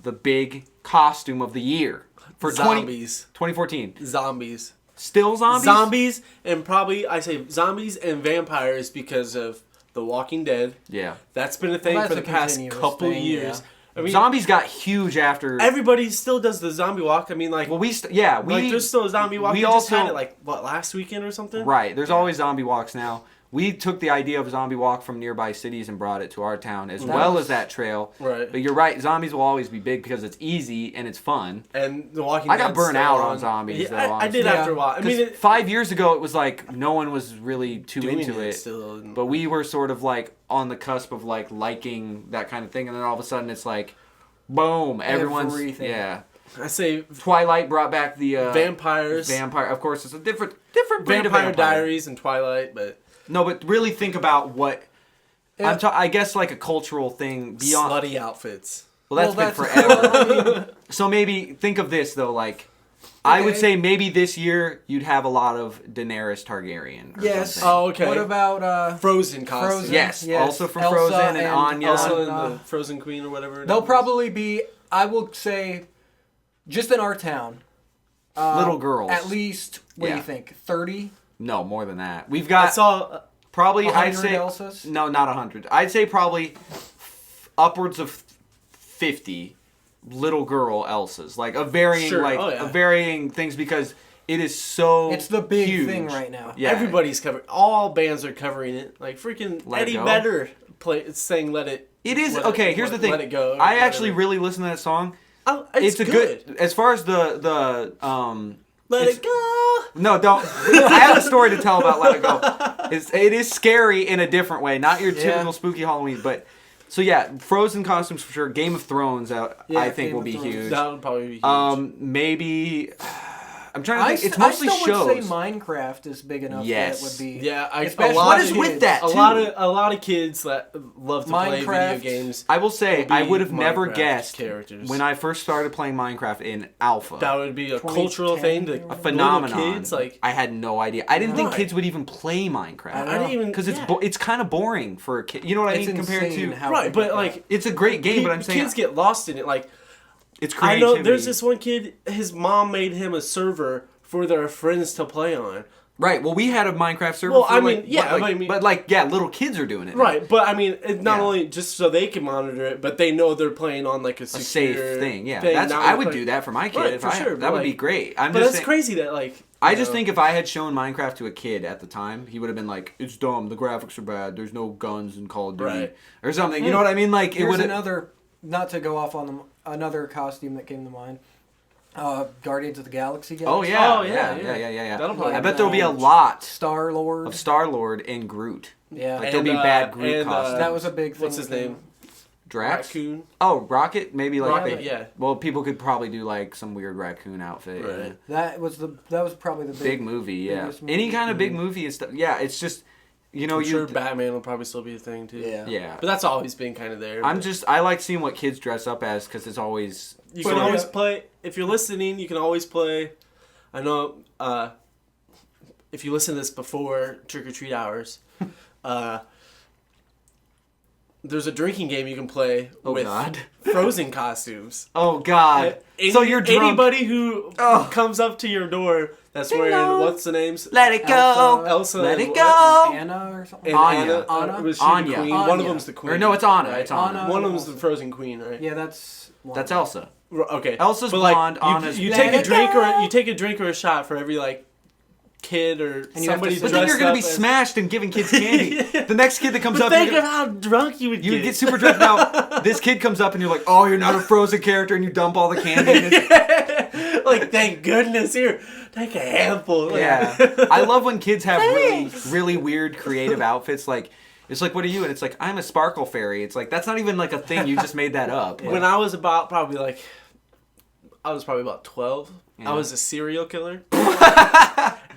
the big costume of the year for Zombies. 2014? Zombies. Still zombies? Zombies, and probably I say zombies and vampires because of The Walking Dead. Yeah. That's been a thing Well, for that's the a past continuous couple thing, years. yeah. I mean, Zombies got huge after. everybody still does the zombie walk. I mean, like, Well, we there's still a zombie walk. we We just had also- it like last weekend or something. right. There's always zombie walks now. We took the idea of zombie walk from nearby cities and brought it to our town, as well as that trail. Right. But you're right. Zombies will always be big because it's easy and it's fun. And The Walking I Dead. got burnt out on zombies. Yeah, though, I did honestly. after a while. I mean, 'Cause 5 years ago, it was like no one was really too doing into it. still. But we were sort of like on the cusp of like liking that kind of thing, and then all of a sudden it's like, boom, everyone's Everything. yeah. I say Twilight brought back the vampires, vampire. Of course, it's a different breed of Vampire vampire. Diaries, and Twilight, but No, but really think about what I guess like a cultural thing beyond. slutty outfits. Well, that's been forever. So maybe think of this though, like I would Okay. say maybe this year you'd have a lot of Daenerys Targaryen. Or Yes. something. Oh, okay. What about Frozen costumes. Frozen? Yes, also from Frozen and Anya. Also in Anna. the Frozen Queen or whatever. They'll probably be, I will say, just in our town. Little girls. At least, what do Yeah. you think? 30? No, more than that. We've I got saw. probably 100 I'd say Elsas? no, not 100. I'd say probably upwards of 50 little girl Elsas, like a varying Sure. Oh, yeah. a varying things because it is so. It's the big huge. thing right now. Yeah, Everybody's covering. All bands are covering it. Like freaking Let It Eddie Go? Vedder saying "Let It." It is let okay. Here's the thing. Let it go. or I actually whatever. really listen to that song. Oh, It's a good. As far as the Let it's- it go. No, don't. I have a story to tell about Let It Go. It is scary in a different way, not your typical spooky Halloween, but so yeah, Frozen costumes for sure. Game of Thrones, I think Game will of be Thrones. huge. That would probably be huge. Maybe I'm trying to I, think. It's I mostly still shows. would say Minecraft is big enough Yes. that it would be. Yeah, a Especially lot What of is kids. with that? a too? lot of kids that love to play Minecraft. video games. I will say will be I would have never Minecraft guessed characters. when I first started playing Minecraft in alpha. That would be a 2010 cultural thing. To, A phenomenon. Little kids, like I had no idea. I didn't think Right. kids would even play Minecraft. I didn't even Because yeah. it's kind of boring for a kid. You know what I It's mean? Compared insane to how right, big but it like got. it's a great game, but I'm saying kids get lost in it. Like it's I creativity. know there's this one kid. His mom made him a server for their friends to play on. Right. Well, we had a Minecraft server. Well, for I like, mean, yeah, what, like, I mean- but like, yeah, little kids are doing it. now. Right, but I mean, it's not Yeah. only just so they can monitor it, but they know they're playing on like a A secure safe thing. Yeah, thing, that's not I would like- do that for my kid. Right, if for I, sure, that but, would be like- great. I'm But just that's saying, crazy that like I you just know, think if I had shown Minecraft to a kid at the time, he would have been like, "It's dumb. The graphics are bad. There's no guns in Call of Duty Right. or something." You know what I mean? Like it Here's would. another, not to go off on another costume that came to mind. Guardians of the Galaxy guys. Oh yeah, Oh, yeah, yeah. That'll probably I be bet there'll be a huge. lot Star Lord. of Star Lord and Groot. Yeah. Like there'll be And, bad Groot and, costumes. That was a big thing. what's his name? Drax. Raccoon. Oh, Rocket. Maybe like Rocket, they, yeah. Well, people could probably do like some weird raccoon outfit. Right. Yeah. That was probably the Big movie, yeah. biggest Any movie. kind of big movie and stuff. Yeah, it's just you know I'm sure you. Batman will probably still be a thing too. Yeah. Yeah. But that's always been kind of there. I'm but just I like seeing what kids dress up as because it's always. you So, can always yeah. play if you're listening. You can always play. I know. If you listen to this before trick or treat hours, there's a drinking game you can play Oh, with God. Frozen costumes. Oh God! Any- So you're drunk. Anybody who Oh. comes up to your door that's wearing Hello. what's the names? Let it go. Elsa. Elsa. Let and it what? go. Anna or something. And Anya. Anna? Was she Anya. the queen? One of Anya. them's the queen. Or no, it's Anna. right? It's Anna. Anna. One of them's the Frozen queen, right? Yeah, that's one. That's Elsa. Okay. Elsa's But, like, blonde, Anna's You Let take a it drink go. you take a drink or a shot for every like kid or you have to somebody say- But dressed then you're gonna up be as- smashed and giving kids candy. Yeah. The next kid that comes But up, think you're of gonna- how drunk you would you get. get super drunk. Now this kid comes up and you're like, "Oh, you're not a Frozen character," and you dump all the candy. In his- Like, thank goodness, here, take a handful. Like, Yeah, I love when kids have really, really weird creative outfits. Like, it's like, "What are you?" And it's like, "I'm a sparkle fairy." It's like that's not even like a thing. You just made that up. When I was about probably about 12, Yeah. I was a serial killer.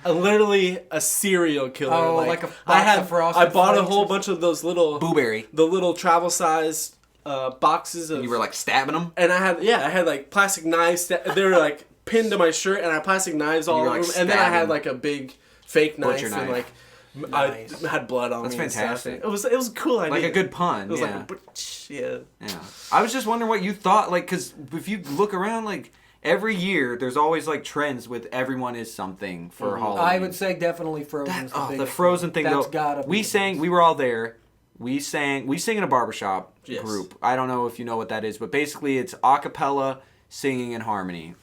Literally a serial killer. Oh, like a box I had, of Frosted I bought a Flakes whole or bunch of those little Booberry. the little travel size boxes of. You were like stabbing them. And I had like plastic knives. They were like pinned to my shirt, and I had plastic knives all you were, over. like, and then I had stabbing. like a big fake knife, Butcher and knife. like Nice. I had blood on That's me. and stuff. fantastic. It was a cool idea. Like a good pun. It was Yeah. like a yeah. Yeah. I was just wondering what you thought, like, because if you look around, like, every year there's always like trends with everyone is something for Halloween. I would say definitely Frozen's the the biggest Frozen one. thing That's though. gotta be We the sang. biggest. We were all there. We sing in a barbershop Yes. group. I don't know if you know what that is, but basically it's a cappella singing in harmony.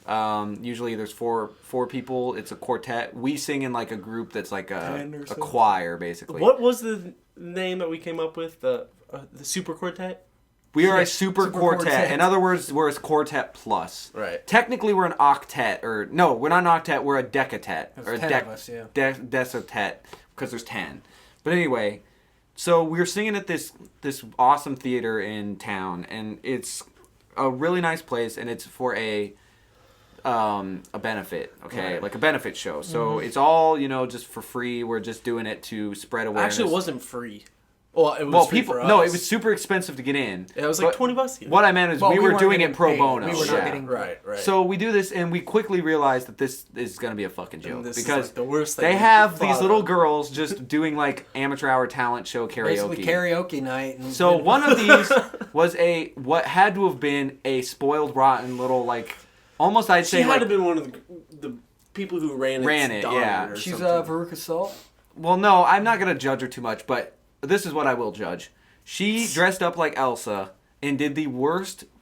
Usually there's four people. It's a quartet. We sing in like a group that's like a choir basically. What was the name that we came up with? The Super Quartet? We are a super quartet. quartet. In other words, we're a quartet plus. Right. Technically, we're an octet, or no, we're not an octet. We're a decatet, or a 10 of us, yeah. decitet, because there's 10. But anyway, so we were singing at this awesome theater in town, and it's a really nice place, and it's for a benefit, okay, Right. like a benefit show. So it's all just for free. We're just doing it to spread awareness. Actually, it wasn't free. Well, it was free for us. No, it was super expensive to get in. It was like But $20 to get in. What I meant is Well, we we were weren't doing getting it pro paid. bono. We were not yeah. getting- Right. So we do this, and we quickly realize that this is going to be a fucking joke this is, because like, the worst thing they we have thought these of. little girls just doing like amateur hour talent show Basically karaoke. karaoke night. And So one of these was what had to have been a spoiled, rotten little like almost I'd She say had like to have been one of the people who ran it. yeah. Or she's something. Veruca Salt. well, no, I'm not going to judge her too much, but this is what I will judge. She dressed up like Elsa and did the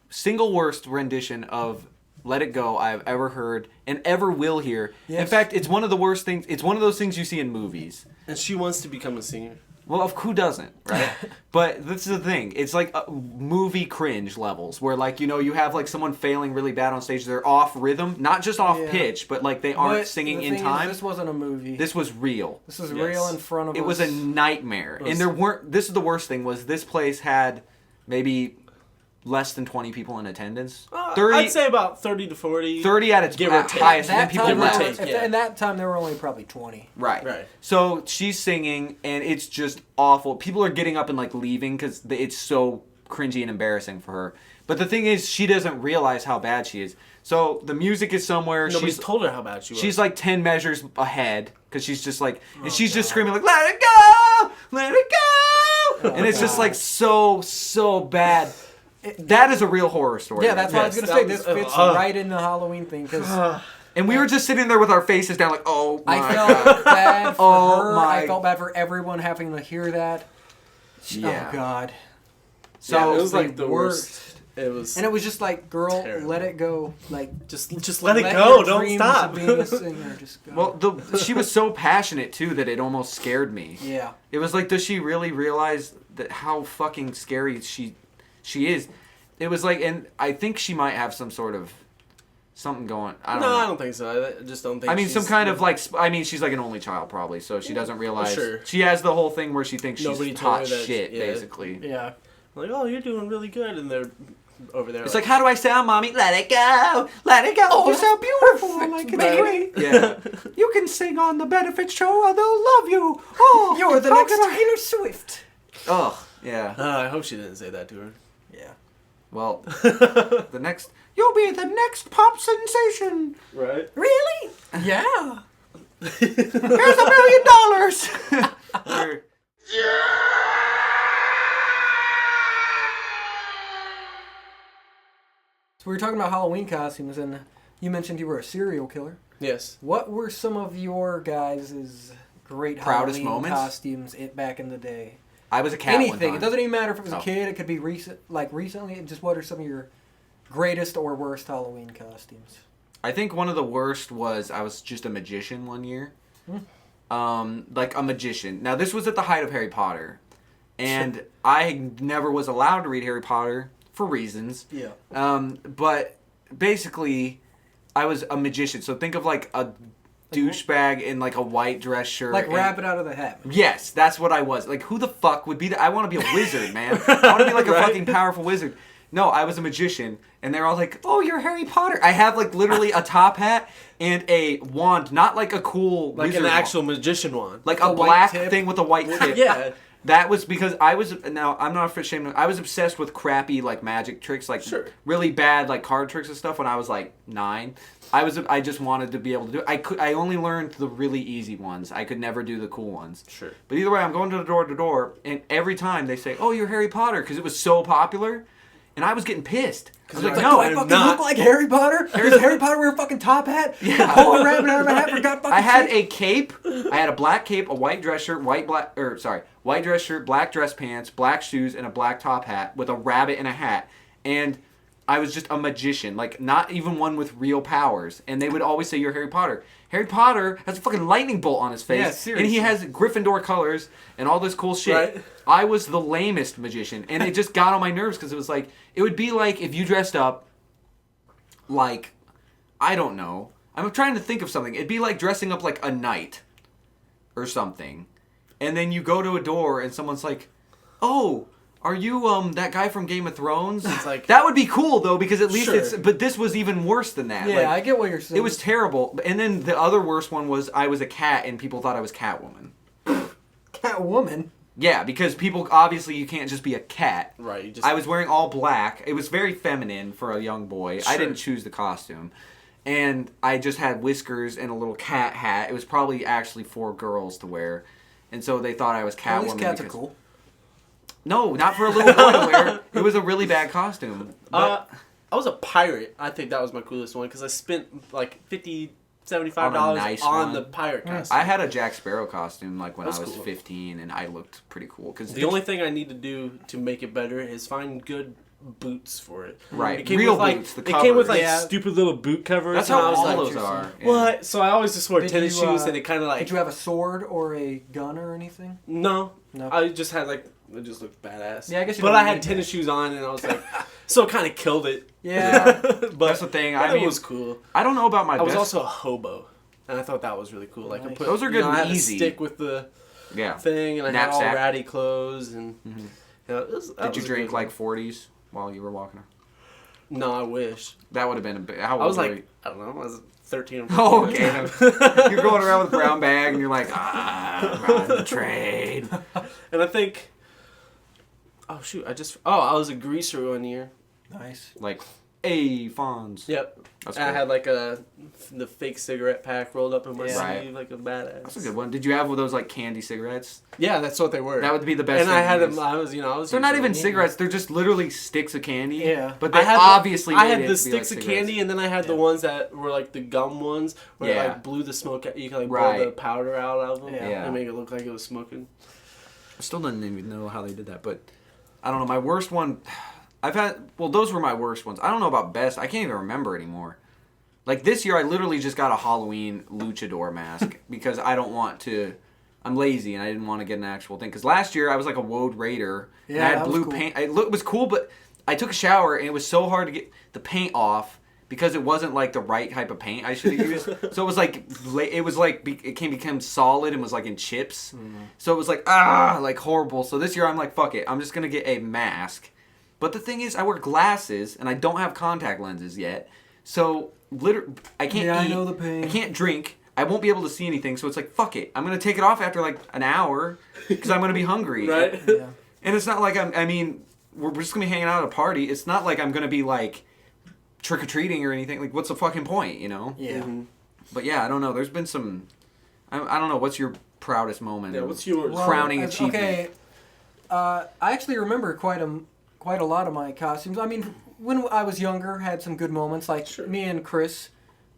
single worst rendition of Let It Go I've ever heard and ever will hear. In Yes. fact, it's one of the worst things. It's one of those things you see in movies. And she wants to become a singer. Well, who doesn't, right? But this is the thing. It's like movie cringe levels where, like, you have like someone failing really bad on stage. They're off rhythm, not just off Yeah. pitch, but like they aren't But singing the in thing time. Is, this wasn't a movie. This was real. This was Yes. real in front of us. It was a nightmare. was- And there weren't, this is the worst thing, was this place had maybe less than 20 people in attendance. 30, I'd say about 30 to 40. 30 at its give or take. highest. And then That people time, left. there were- take, yeah. in that time, there were only probably 20. Right. Right. So she's singing, and it's just awful. People are getting up and like leaving because it's so cringy and embarrassing for her. But the thing is, she doesn't realize how bad she is. So the music is somewhere. Nobody's told her how bad she was. She's like 10 measures ahead because she's just like, and she's just screaming like, "Let it go, let it go," and it's just like so bad. That is a real horror story. Yeah, that's what I was Yes, going to say. that This was- fits right in the Halloween thing because And we were just sitting there with our faces down, like, "Oh my I god." felt bad for Oh her. my- I felt bad for everyone having to hear that. Yeah. Oh, God. So yeah, it was the like the worst. worst. It was. And it was just like, girl, Terrible. let it go. Like, just let it go. your Don't dreams stop. of being a singer just go. well, she was so passionate too that it almost scared me. Yeah. It was like, does she really realize that how fucking scary she is? It was like, and I think she might have some sort of something going. I don't know. I don't think so. I just don't think. I mean, some she's- kind of like. I mean, she's like an only child probably, so she doesn't realize. sure. She has the whole thing where she thinks Nobody she's told hot her that- shit, yeah. basically. Yeah. Like, oh, you're doing really good, and they're over there. It's like, how do I sound, mommy? Let it go, let it go. Oh, You're so beautiful, perfect, like baby. Yeah, you can sing on the benefit show, and they'll love you. Oh, You're the how next can I- Taylor Swift. Ugh, yeah. I hope she didn't say that to her. Yeah. Well, the next, you'll be the next pop sensation. Right. Really? Yeah. Here's $1 million. Or- So we were talking about Halloween costumes, and you mentioned you were a serial killer. Yes. What were some of your guys' great Proudest Halloween moments? costumes back in the day? I was a cat. one Anything. time. It doesn't even matter if it was Oh. a kid. It could be recently. Just what are some of your greatest or worst Halloween costumes? I think one of the worst was I was just a magician one year. Like a magician. Now this was at the height of Harry Potter. And I never was allowed to read Harry Potter for reasons. Yeah. But basically I was a magician. So think of like a douchebag in like a white dress shirt. Like and- Rabbit Out of the Hat. Yes, that's what I was. Like, who the fuck would be that? I want to be a wizard, man. I want to be like a Right? fucking powerful wizard. No, I was a magician, and they're all like, "Oh, you're Harry Potter." I have like literally a top hat and a wand, not like a cool Like wizard an actual wand. magician one. like A a white black tip? thing with a white tip. Yeah. That was because I was now I'm not ashamed of, I was obsessed with crappy like magic tricks, like Sure. really bad like card tricks and stuff when I was like 9. I just wanted to be able to do it. I only learned the really easy ones. I could never do the cool ones. Sure. But either way, I'm going to door, and every time they say, "Oh, you're Harry Potter," because it was so popular. and I was getting pissed. I was like, Like, no, do I I'm fucking not. look like Harry Potter? Does Harry Potter wear a fucking top hat? Yeah. Pull a rabbit out of a hat for God fucking I had sake? a cape. I had a black cape, a white dress shirt, white dress shirt, black dress pants, black shoes, and a black top hat with a rabbit and a hat. And I was just a magician, like not even one with real powers. And they would always say, "You're Harry Potter." Harry Potter has a fucking lightning bolt on his face, Yeah, and seriously. he has Gryffindor colors and all this cool shit. Right. I was the lamest magician, and it just got on my nerves because it was like it would be like if you dressed up like, I don't know. I'm trying to think of something. It'd be like dressing up like a knight or something. And then you go to a door and someone's like, "Oh, are you that guy from Game of Thrones?" It's like- that would be cool though, because at least Sure. it's, but this was even worse than that. Yeah, Like, I get what you're saying. it was terrible. And then the other worst one was I was a cat and people thought I was Catwoman. Catwoman. Yeah, because people, obviously you can't just be a cat. Right. You just, I was wearing all black. It was very feminine for a young boy. I Sure. didn't choose the costume. And I just had whiskers and a little cat hat. It was probably actually for girls to wear. And so they thought I was Catwoman. At least cats are because- cool. No, not for a little boy to wear. It was a really bad costume. But I was a pirate. I think that was my coolest one because I spent like $50, $75 On a nice on one. the pirate costume. I had a Jack Sparrow costume like when I That's was cool. 15, and I looked pretty cool. Cause The only thing I need to do to make it better is find good boots for it. Right. It came Real with, like, boots, the It came with covers. like Yeah. stupid little boot covers. That's and how I was all like, those are. Yeah. What? So I always just wore Did tennis you, shoes, and it kind of like. Did you have a sword or a gun or anything? No. No. I just had like. It just looked badass. Yeah, I guess you But don't I had need tennis shoes on, and I was like, so it kind of killed it. Yeah. But That's the thing. but I mean, it was cool. I don't know about my I was best. also a hobo, and I thought that was really cool. Like I Nice. put, Those are you good know, and I had easy. a stick with the Yeah. thing, and I had all Knapsack. ratty clothes, and you know, it was, that Did you was a drink good like one. 40s while you were walking? No, I wish. That would have been a bit. How old I was were like, you? I don't know, I was 13 or 14. Oh, okay. You're going around with a brown bag, and you're like, I'm on the train. And I think, oh shoot, I was a greaser one year. Nice. Like, hey, Fonz. Yep. That's And I cool. had like the fake cigarette pack rolled up in my Yeah. Right. sleeve, like a badass. That's a good one. Did you have those like candy cigarettes? Yeah, that's what they were. That would be the best. and I thing had to them. use. I was They're not using even them. cigarettes. They're just literally sticks of candy. Yeah. But they I had obviously I made had it the to be like sticks of cigarettes. candy, and then I had the ones that were like the gum ones, where it Yeah. like blew the smoke out. You could like Right. blow the powder out of them, Yeah. and make it look like it was smoking. I still didn't even know how they did that, but I don't know. My worst one, those were my worst ones. I don't know about best. I can't even remember anymore. Like this year, I literally just got a Halloween luchador mask because I don't want to. I'm lazy and I didn't want to get an actual thing. Because last year I was like a Woad Raider. And Yeah, I had that was blue cool. paint. It was cool, but I took a shower and it was so hard to get the paint off because it wasn't like the right type of paint I should have used. So it was like it became solid and was like in chips. So it was like like horrible. So this year I'm like, fuck it, I'm just gonna get a mask. But the thing is, I wear glasses and I don't have contact lenses yet. So I can't Yeah, I eat. know the pain. I can't drink. I won't be able to see anything. So it's like, fuck it, I'm gonna take it off after like an hour because I'm gonna be hungry. Right? Yeah. And it's not like we're just gonna be hanging out at a party. It's not like I'm gonna be like trick or treating or anything. Like, what's the fucking point, you know? Yeah. But yeah, I don't know. There's been some. I don't know. What's your proudest moment? Yeah. What's yours? Well, Crowning achievement. Okay. I actually remember quite a lot of my costumes. I mean, when I was younger, had some good moments. Like Sure. me and Chris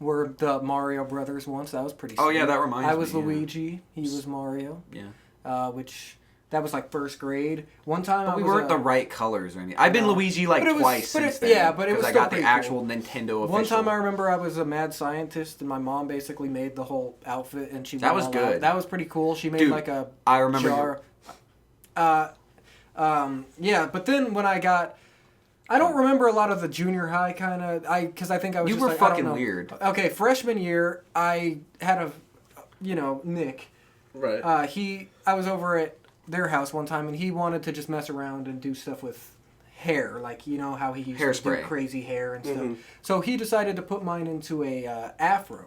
were the Mario brothers once. That was pretty. Oh, sweet. yeah, that reminds I was me, yeah. Luigi. He was Mario. Yeah. Which that was like first grade. One time But we I was weren't the right colors or anything. I've been No. Luigi like But it was- twice but since it- then. yeah, but it was because I still got the pretty actual cool. Nintendo official. One time I remember I was a mad scientist and my mom basically made the whole outfit and she That went was all good. out. That was pretty cool. She made Dude, like a I remember jar. Yeah, but then when I don't remember a lot of the junior high kind of. Because I think I was. You just were like, I don't fucking know. weird. Okay, freshman year I had Nick. Right. I was over at their house one time and he wanted to just mess around and do stuff with hair, like you know how he used to Hairspray. do crazy hair and stuff. So he decided to put mine into a afro.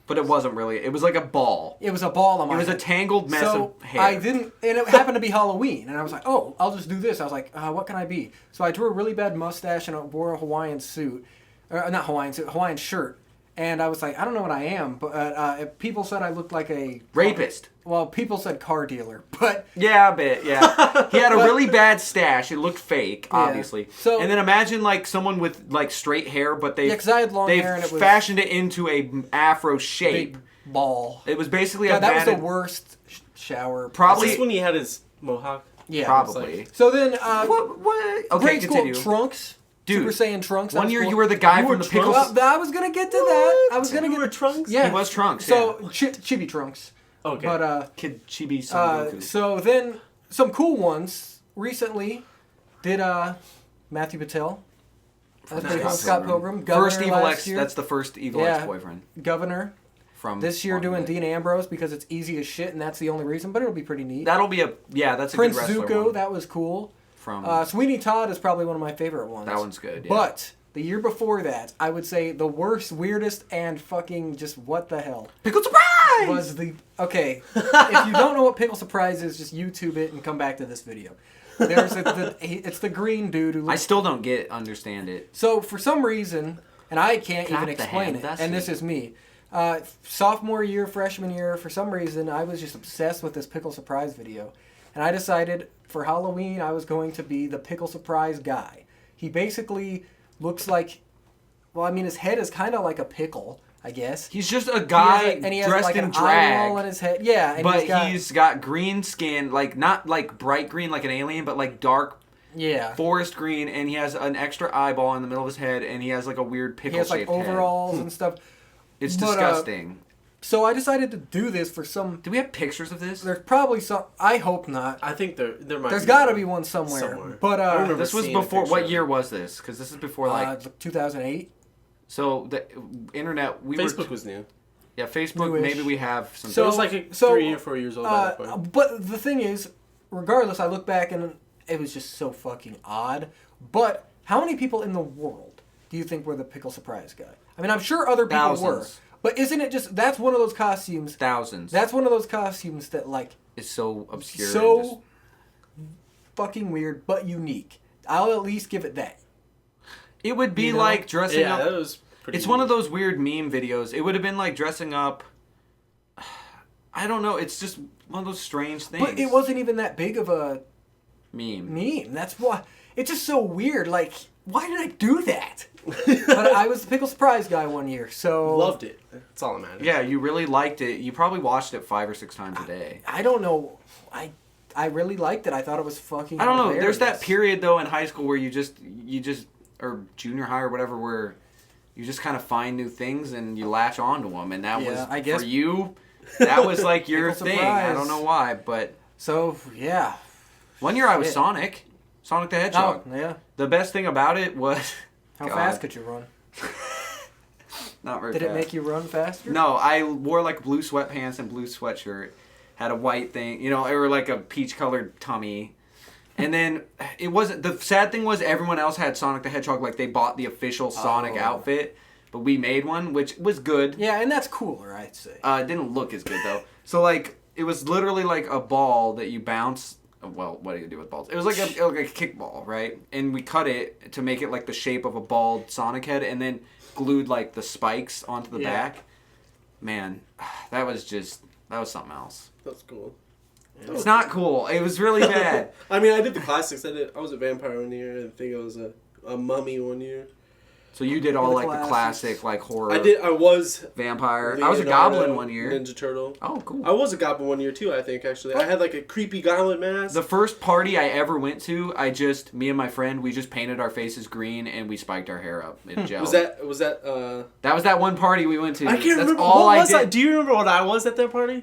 But it wasn't really. It was like a ball. It was a ball on my It was a head. tangled mess So of hair. I didn't, and it happened to be Halloween, and I was like, oh, I'll just do this. I was like, what can I be? So I drew a really bad mustache and I wore a Hawaiian suit, not Hawaiian suit, Hawaiian shirt, And I was like, I don't know what I am, but people said I looked like a Rapist. Well, people said car dealer, but Yeah, a bit, yeah. He had a really bad stash. It looked fake, obviously. So- and then imagine like someone with like straight hair, but they 'cause I had long hair and it was fashioned it into a afro shape. big ball. It was basically Yeah, a that was the matted- worst shower. Probably- Is this when he had his mohawk? Yeah, probably. So then, What? Okay, grade school continue. Trunks. Dude, Super Saiyan Trunks. that One was year cool. you were the guy You from were the pickles. Trunks? Well, I was gonna get to that. I was gonna You get were Trunks? Yeah, He was Trunks, So Chibi Trunks. Okay. But Kid Chibi Son Goku. so then some cool ones recently did Matthew Patel. That's pretty cool. Scott Pilgrim. Governor First Evil last X. year. That's the first Evil Yeah. ex-boyfriend Governor. from This year Walking doing Dead. Dean Ambrose because it's easy as shit and that's the only reason, but it'll be pretty neat. That'll be that's a Prince good wrestler Zuko, one. that was cool. From Sweeney Todd is probably one of my favorite ones. that one's good. Yeah. But the year before that, I would say the worst, weirdest, and fucking just what the hell Pickle Surprise was the... Okay, if you don't know what Pickle Surprise is, just YouTube it and come back to this video. There's it's the green dude who I looks... still don't understand it. So for some reason, and I can't Got even the explain hand, it, that's and it. this is me. Sophomore year, freshman year, for some reason, I was just obsessed with this Pickle Surprise video. And I decided for Halloween, I was going to be the Pickle Surprise guy. He basically looks like... Well, I mean, his head is kind of like a pickle, I guess. He's just a He guy has he has dressed like in an eyeball on drag, his head. Yeah, and but he's got... green skin, like not like bright green like an alien, but like dark Yeah. forest green, and he has an extra eyeball in the middle of his head, and he has like a weird He pickle has shaped like head. overalls and stuff. It's But, disgusting. So I decided to do this for some... Do we have pictures of this? There's probably some... I hope not. I think there might There's be got to one be one somewhere. somewhere. But I remember This was seeing a before. picture What of year it. was this? Because this is before like 2008. so the internet. Facebook was new. Yeah, Facebook. Newish. Maybe we have some. So it was like 3 or 4 years old by that point. But the thing is, regardless, I look back and it was just so fucking odd. But how many people in the world do you think were the Pickle Surprise guy? I mean, I'm sure other people were. Thousands. But isn't it just... That's one of those costumes... Thousands. That's one of those costumes that, like... It's so obscure. So and just- fucking weird, but unique. I'll at least give it that. it would be you know? like dressing Yeah, up. that was pretty It's one of neat. those weird meme videos. It would have been like dressing up. I don't know. It's just one of those strange things. But it wasn't even that big of a meme. meme. That's why... It's just so weird. Like, why did I do that? But I was the Pickle Surprise guy one year, so... Loved it. That's all that matters. Yeah, you really liked it. You probably watched it 5 or 6 times a day. I don't know. I really liked it. I thought it was fucking I don't know. There's that hilarious. period though in high school where you just or junior high or whatever where you just kind of find new things and you latch onto them, and that Yeah, was I guess- for you. That was like your Pickle thing. Surprise. I don't know why, but So, yeah. one year I was Shit. Sonic the Oh, Hedgehog. yeah. The best thing about it was How God, fast could you run? Not very Did fast. it make you run faster? No, I wore like blue sweatpants and blue sweatshirt. Had a white thing, or like a peach colored tummy. And then it wasn't. The sad thing was everyone else had Sonic the Hedgehog, like they bought the official Sonic Oh. outfit, but we made one, which was good. Yeah, and that's cooler, I'd say. It didn't look as good though. So like it was literally like a ball that you bounce. Well, what do you do with balls? It was like a kickball, right? And we cut it to make it like the shape of a bald Sonic head, and then glued like the spikes onto the Yeah. back. Man, that was something else. That's cool. It's not cool. It was really bad. I mean, I did the classics. I was a vampire one year. I think I was a mummy one year. So you did all The like the classics. classic like horror. I was Vampire. I was a Leonardo, goblin one year. Ninja Turtle. Oh, cool. I was a goblin one year too, I think, actually. I had like a creepy goblin mask. The first party I ever went to, me and my friend, we just painted our faces green and we spiked our hair up in gel. Was that That was that one party we went to. I can't That's remember all what I was did. that? Do you remember what I was at that party?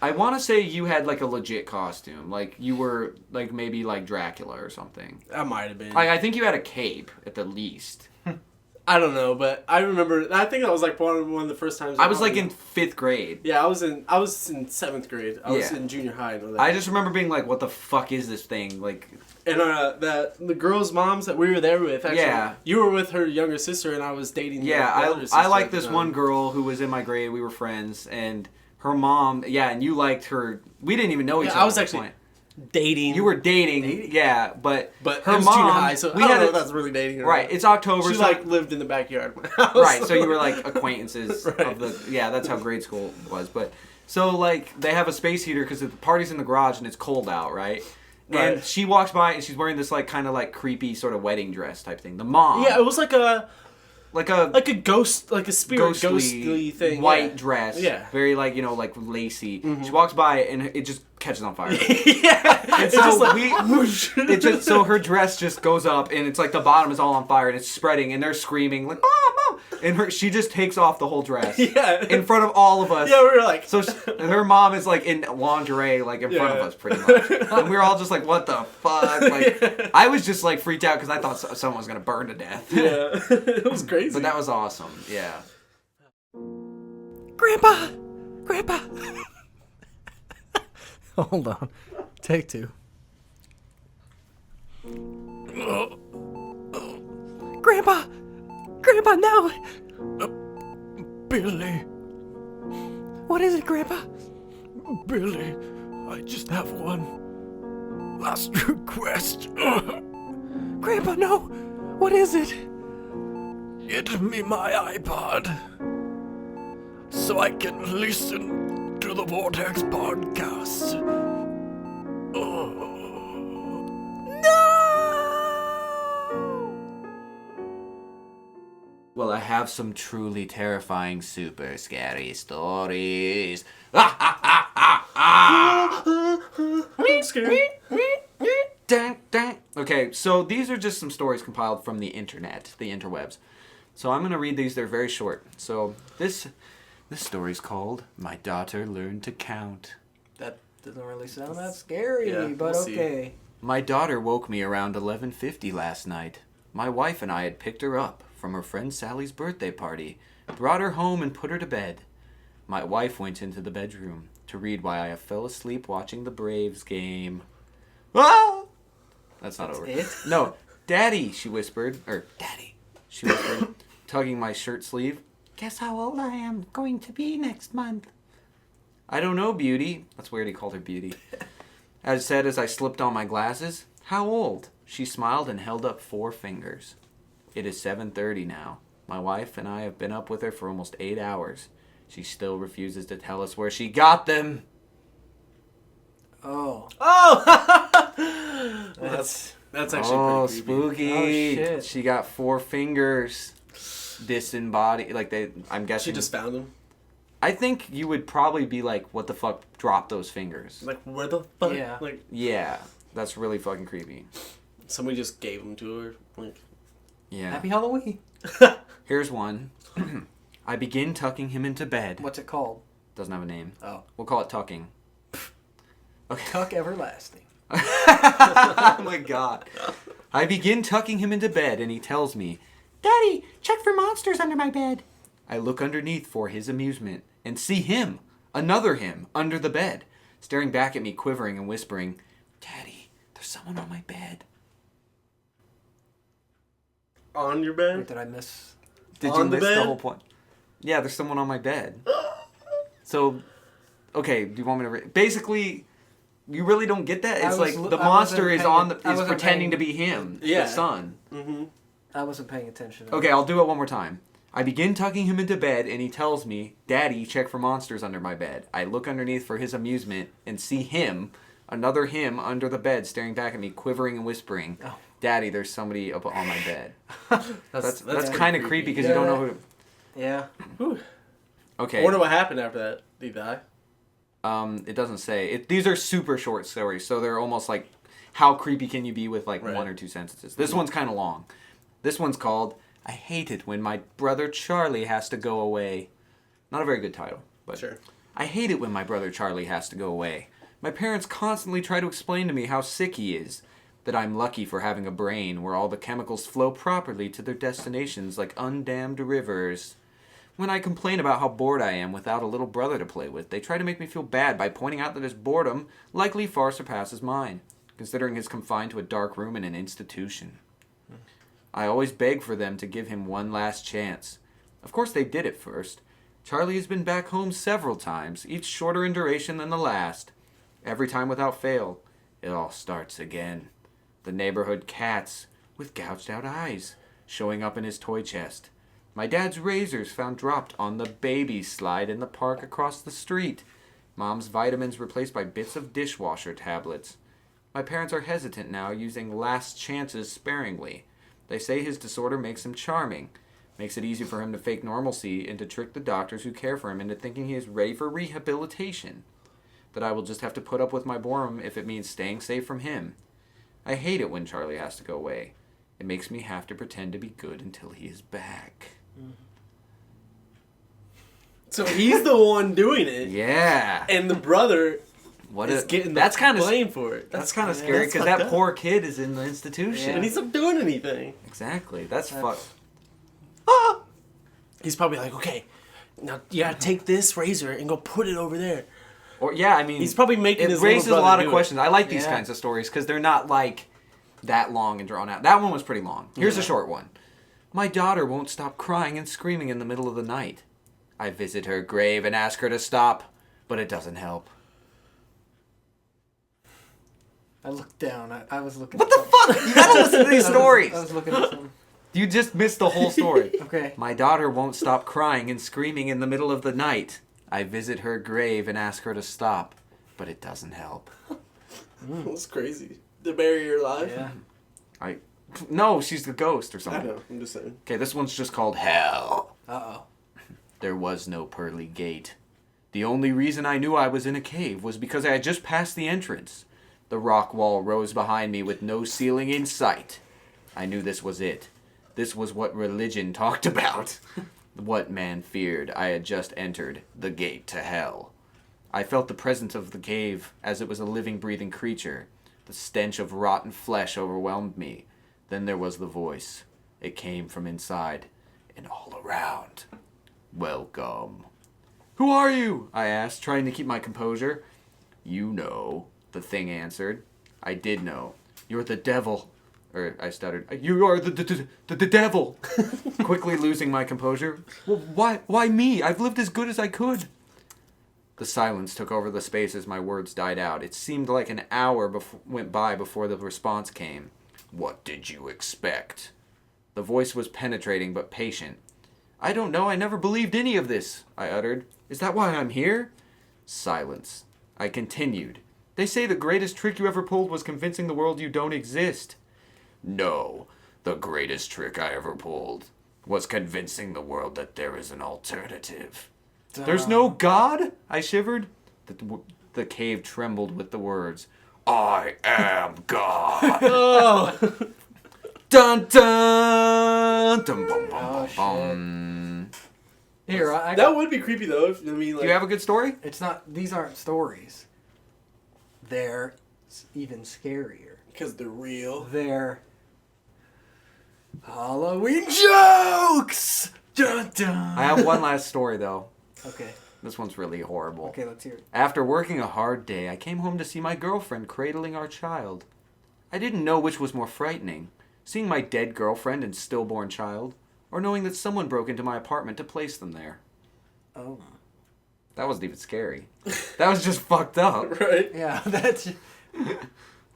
I want to say you had like a legit costume, like you were like maybe like Dracula or something. I might have been. Like I think you had a cape at the least. I don't know, but I remember. I think that was like one of the first times. I was like in 5th grade. Yeah, I was in 7th grade. I was Yeah. in junior high. I know that. I just remember being like, "What the fuck is this thing?" Like, And the girls' moms that we were there with, actually, Yeah. you were with her younger sister, and I was dating. yeah, the older sister I liked at the this time. one girl who was in my grade. We were friends, and her mom. Yeah, and you liked her. We didn't even know each Yeah, other. I was at that actually. point. dating. You were dating, yeah, but but her it was mom. junior high, so we I don't had know a- if that's really dating. Or right. not. It's October. She so like lived in the backyard of my house. right. So you were like acquaintances Right. of the. Yeah, that's how grade school was. But so like they have a space heater because the party's in the garage and it's cold out, right? And Right. she walks by and she's wearing this like kind of like creepy sort of wedding dress type thing. The mom. Yeah, it was like a ghost, like a spirit ghostly thing. white yeah. dress. Yeah. Very like like lacy. She walks by and it just catches on fire. Yeah. And so so her dress just goes up and it's like the bottom is all on fire and it's spreading and they're screaming like mom, and she just takes off the whole dress. Yeah. In front of all of us. Yeah, we were like. So her mom is like in lingerie, like in front of us, pretty much, and we were all just like, "What the fuck?" Like, I was just like freaked out because I thought someone was gonna burn to death. Yeah, it was crazy. But that was awesome. Yeah. Grandpa! Grandpa! Hold on. Take 2. Grandpa! Grandpa, no! Billy, What is it, Grandpa? Billy, I just have one last request. Grandpa, no! What is it? Get me my iPod so I can listen to the Vortex podcast. Well, I have some truly terrifying, super scary stories. I'm scared. Okay, so these are just some stories compiled from the internet, the interwebs. So I'm gonna read these. They're very short. So this story's called "My Daughter Learned to Count." That doesn't really sound that scary, Yeah, but we'll see. okay. My daughter woke me around 11:50 last night. My wife and I had picked her up from her friend Sally's birthday party, brought her home and put her to bed. My wife went into the bedroom to read while I fell asleep watching the Braves game. Ah! That's not over. it? No, Daddy, she whispered. Daddy, she whispered, tugging my shirt sleeve. Guess how old I am going to be next month. I don't know, Beauty. That's weird he called her Beauty. As said as I slipped on my glasses. How old? She smiled and held up 4 fingers. It is 7:30 now. My wife and I have been up with her for almost 8 hours. She still refuses to tell us where she got them. Oh. Oh! that's actually Oh, pretty creepy. spooky. Oh, shit. She got 4 fingers. Disembodied. I'm guessing. She just found them. I think you would probably be like, what the fuck dropped those fingers? Like, where the fuck? Yeah. Like, Yeah, that's really fucking creepy. somebody just gave them to her. Like, Yeah. Happy Halloween. Here's one. I begin tucking him into bed. What's it called? Doesn't have a name. Oh. We'll call it tucking. Okay. Tuck Everlasting. Oh my god. I begin tucking him into bed and he tells me, Daddy, check for monsters under my bed. I look underneath for his amusement and see him, another him, under the bed, staring back at me, quivering and whispering, Daddy, there's someone on my bed. on your bed? Wait, did I miss? Did On you the miss the bed? whole point? Yeah, there's someone on my bed. So, okay, do you want me to basically, you really don't get that? I It's was like l- the I monster wasn't is paying- on I is wasn't pretending paying- to be him, Yeah. the son. Mm-hmm. I wasn't paying attention. Okay, I'll do it one more time. I begin tucking him into bed, and he tells me, Daddy, check for monsters under my bed. I look underneath for his amusement and see him, another him, under the bed, staring back at me, quivering and whispering, Oh. Daddy, there's somebody up on my bed. That's pretty kind of creepy because you don't know who. Yeah. Okay. I wonder what happened after that. Did he die? It doesn't say. These are super short stories, so they're almost like, how creepy can you be with like Right. 1 or 2 sentences? This one's kind of long. This one's called, I hate it when my brother Charlie has to go away. Not a very good title, but Sure. I hate it when my brother Charlie has to go away. My parents constantly try to explain to me how sick he is, that I'm lucky for having a brain where all the chemicals flow properly to their destinations like undammed rivers. When I complain about how bored I am without a little brother to play with, they try to make me feel bad by pointing out that his boredom likely far surpasses mine, considering he's confined to a dark room in an institution. I always beg for them to give him one last chance. Of course they did at first. Charlie has been back home several times, each shorter in duration than the last. Every time without fail. It all starts again. The neighborhood cats with gouged out eyes showing up in his toy chest. My dad's razors found dropped on the baby slide in the park across the street. Mom's vitamins replaced by bits of dishwasher tablets. My parents are hesitant now, using last chances sparingly. They say his disorder makes him charming, makes it easy for him to fake normalcy and to trick the doctors who care for him into thinking he is ready for rehabilitation. That I will just have to put up with my boredom if it means staying safe from him. I hate it when Charlie has to go away. It makes me have to pretend to be good until he is back. So he's the one doing it. Yeah. And the brother What is getting the that's kind of blame for it. That's kind of scary that's because fucked that up. poor kid is in the institution. And he's not doing anything. Exactly. That's fucked. He's probably like, okay, now you gotta take this razor and go put it over there. Or yeah, I mean, He's probably making it his raises a little lot brother of do it. questions. I like these Yeah. kinds of stories because they're not like that long and drawn out. That one was pretty long. Here's a short one. My daughter won't stop crying and screaming in the middle of the night. I visit her grave and ask her to stop, but it doesn't help. I looked down. I was looking. What at the fuck? You gotta listen to these stories. I was looking at some. You just missed the whole story. Okay. My daughter won't stop crying and screaming in the middle of the night. I visit her grave and ask her to stop, but it doesn't help. That's crazy. To bury your life? Yeah. No, she's the ghost or I something. know, I'm just saying. Okay, this one's just called Hell. Uh-oh. There was no pearly gate. The only reason I knew I was in a cave was because I had just passed the entrance. The rock wall rose behind me with no ceiling in sight. I knew this was it. This was what religion talked about. What man feared. I had just entered the gate to hell. I felt the presence of the cave as it was a living, breathing creature. The stench of rotten flesh overwhelmed me. Then there was the voice. It came from inside and all around. Welcome. Who are you? I asked, trying to keep my composure. You know, the thing answered. I did know. You're the devil. Or I stuttered. You are the devil. Quickly losing my composure. Well, why me? I've lived as good as I could. The silence took over the space as my words died out. It seemed like an hour went by before the response came. What did you expect? The voice was penetrating but patient. I don't know. I never believed any of this, I uttered. Is that why I'm here? Silence. I continued. They say the greatest trick you ever pulled was convincing the world you don't exist. No, the greatest trick I ever pulled was convincing the world that there is an alternative. There's no God? I shivered. The cave trembled with the words, I am God. Oh! Dun dun! Dun bum bum Oh, bum bum. Here, I That would be creepy though. I mean, like, Do you have a good story? It's not. These aren't stories. They're even scarier. because they're real. They're Halloween jokes. Dun, dun. I have one last story though. Okay. This one's really horrible. Okay, let's hear it. After working a hard day, I came home to see my girlfriend cradling our child. I didn't know which was more frightening, seeing my dead girlfriend and stillborn child, or knowing that someone broke into my apartment to place them there. Oh. That wasn't even scary. That was just fucked up. Right? Yeah, that's.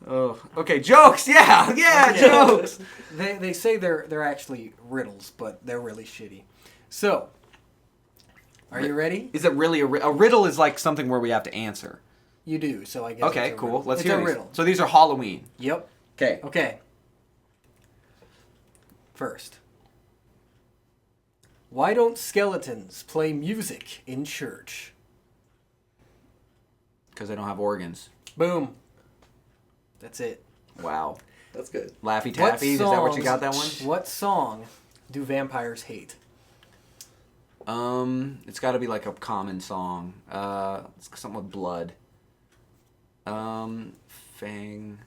Oh, okay, jokes. Yeah, jokes. They say they're actually riddles, but they're really shitty. So, are you ready? Is it really a riddle? Is like something where we have to answer. You do. So I guess. Okay, it's a cool. riddle. Let's it's hear a these. riddle. So these are Halloween. Yep. Okay. Okay. First, why don't skeletons play music in church? Because I don't have organs. Boom. That's it. Wow. That's good. Laffy Taffy. Is that what you got that one? What song do vampires hate? It's got to be like a common song. It's something with blood. Fang.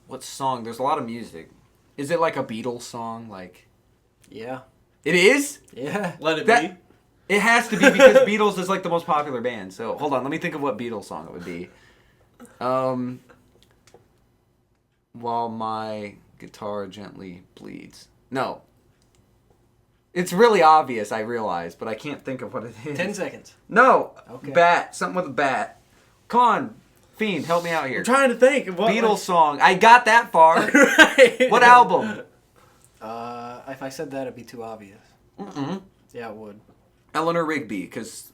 What song? There's a lot of music. Is it like a Beatles song? Like. Yeah. It is? Yeah. Let it That- It has to be because Beatles is like the most popular band. So hold on, let me think of what Beatles song it would be. While my guitar gently bleeds. No. It's really obvious, I realize, but I can't think of what it is. 10 seconds. No. Okay. Bat. Something with a bat. Come on. Fiend, help me out here. I'm trying to think. Of what, Beatles song. I got that far. Right. What album? If I said that, it'd be too obvious. Mm-mm. Yeah, it would. Eleanor Rigby, because...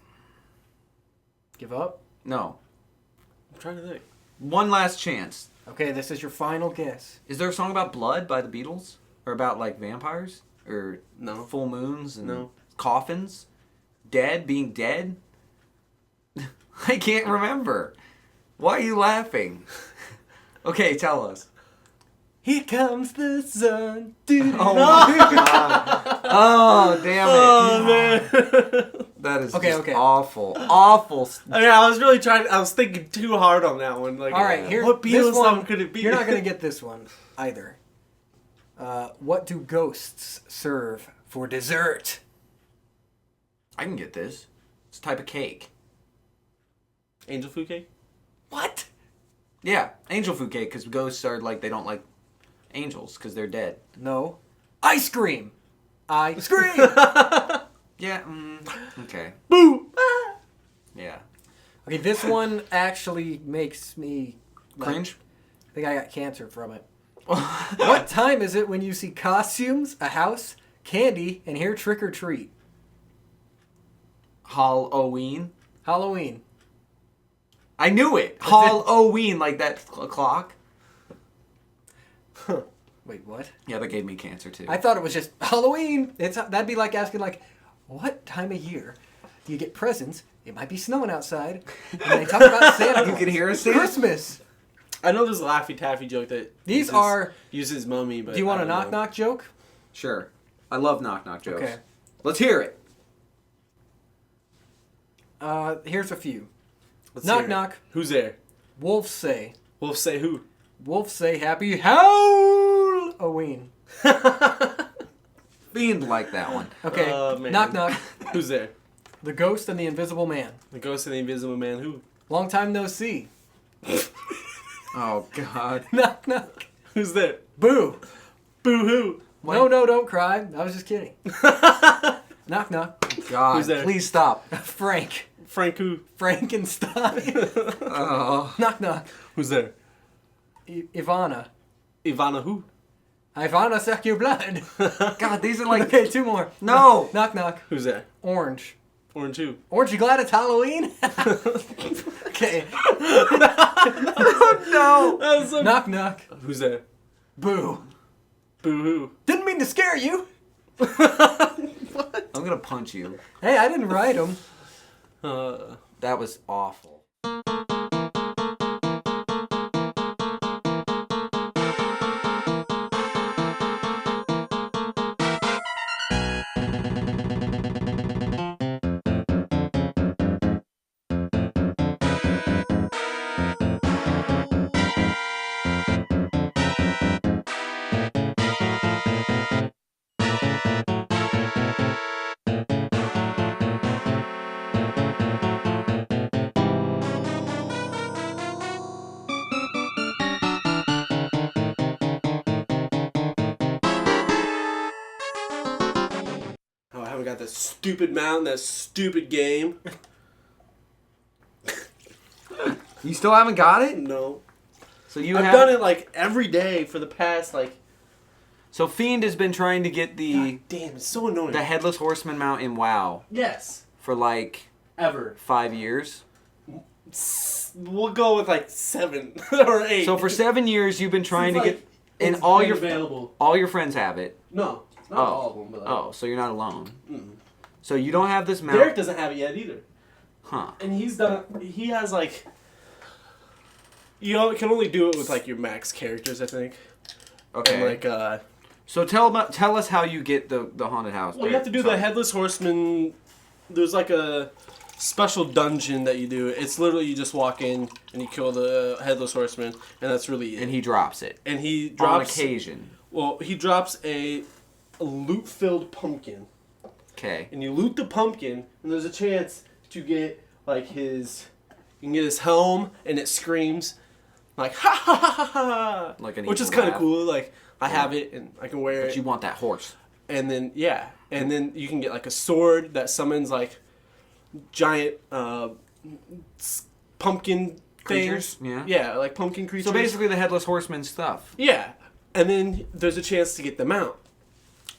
Give up? No. I'm trying to think. One last chance. Okay, this is your final guess. Is there a song about blood by the Beatles? Or about, like, vampires? Or No. full moons and No. coffins? Dead? Being dead? I can't remember. Why are you laughing? Okay, tell us. Here comes the sun. Oh my god. Oh, damn it. Oh man. That is Okay, just okay. awful. Awful. I mean, I was really trying. I was thinking too hard on that one. Like, All right, here. what this Beatles one, song could it be? You're not gonna get this one either. What do ghosts serve for dessert? I can get this. It's a type of cake. Angel food cake. What? Yeah, angel food cake, because ghosts are like, they don't like angels, because they're dead. No. Ice cream. Ice cream. Yeah, okay. Boo. Yeah. Okay, this one actually makes me Cringe? I think I got cancer from it. What time is it when you see costumes, a house, candy, and hear trick or treat? Halloween? Halloween. I knew it! Halloween, like that clock. Wait, what? Yeah, that gave me cancer too. I thought it was just Halloween. That'd be like asking like, what time of year do you get presents? It might be snowing outside. And they talk about Santa. You can hear a It's Santa? Christmas. I know there's a Laffy Taffy joke that uses mummy, but Do you want I a don't knock know. knock joke? Sure. I love knock-knock jokes. Okay. Let's hear it. Here's a few. Let's Knock hear it. knock. Who's there? Wolves say. Wolf say who? Wolves say happy Halloween. Fiend like that one. Okay. Man. Knock knock. Who's there? The ghost and the invisible man. The ghost of the invisible man. Who? Long time no see. Oh, God. Knock knock. Who's there? Boo. Boo hoo. No, don't cry. I was just kidding. Knock knock. God, Who's there? please stop. Frank. Frank who? Frankenstein. Oh. Knock knock. Who's there? Ivana. Ivana who? Ivana suck your blood. God, these are like... Okay, two more. No. Knock knock. Who's there? Orange. Orange who? Orange, you glad it's Halloween? Okay. No. That was so... Knock knock. Who's there? Boo. Boo hoo. Didn't mean to scare you. I'm gonna punch you. Hey, I didn't write them. That was awful. Oh, I haven't got that stupid mount, that stupid game. You still haven't got it? No. So you I've have... done it like every day for the past like... So Fiend has been trying to get the Damn, it's so annoying. the Headless Horseman mount in WoW Yes. for like Ever. 5 years. We'll go with like 7 or 8. So for 7 years you've been trying to Seems get... like And it's all been your available. all your friends have it. No, not Oh. all of them. But like, Oh, so you're not alone. Mm-mm. So you don't have this mount. Derek doesn't have it yet either. Huh. And he's done. He has like. You can only do it with like your max characters, I think. Okay. And like, So tell us how you get the haunted house. well, you have to do the Headless Horseman. There's like a special dungeon that you do. It's literally you just walk in and you kill the Headless Horseman, and that's really it. and he drops it And he on drops. occasion. Well, he drops a loot-filled pumpkin. Okay. And you loot the pumpkin, and there's a chance to get like his. You can get his helm, and it screams like ha ha ha ha ha, Like an which is evil kind of laugh. cool. Like I Yeah. have it, and I can wear But it. you want that horse. And then and then you can get like a sword that summons like giant pumpkin Creatures? things. Yeah. like pumpkin creatures. So basically the Headless Horseman stuff. Yeah, and then there's a chance to get the mount.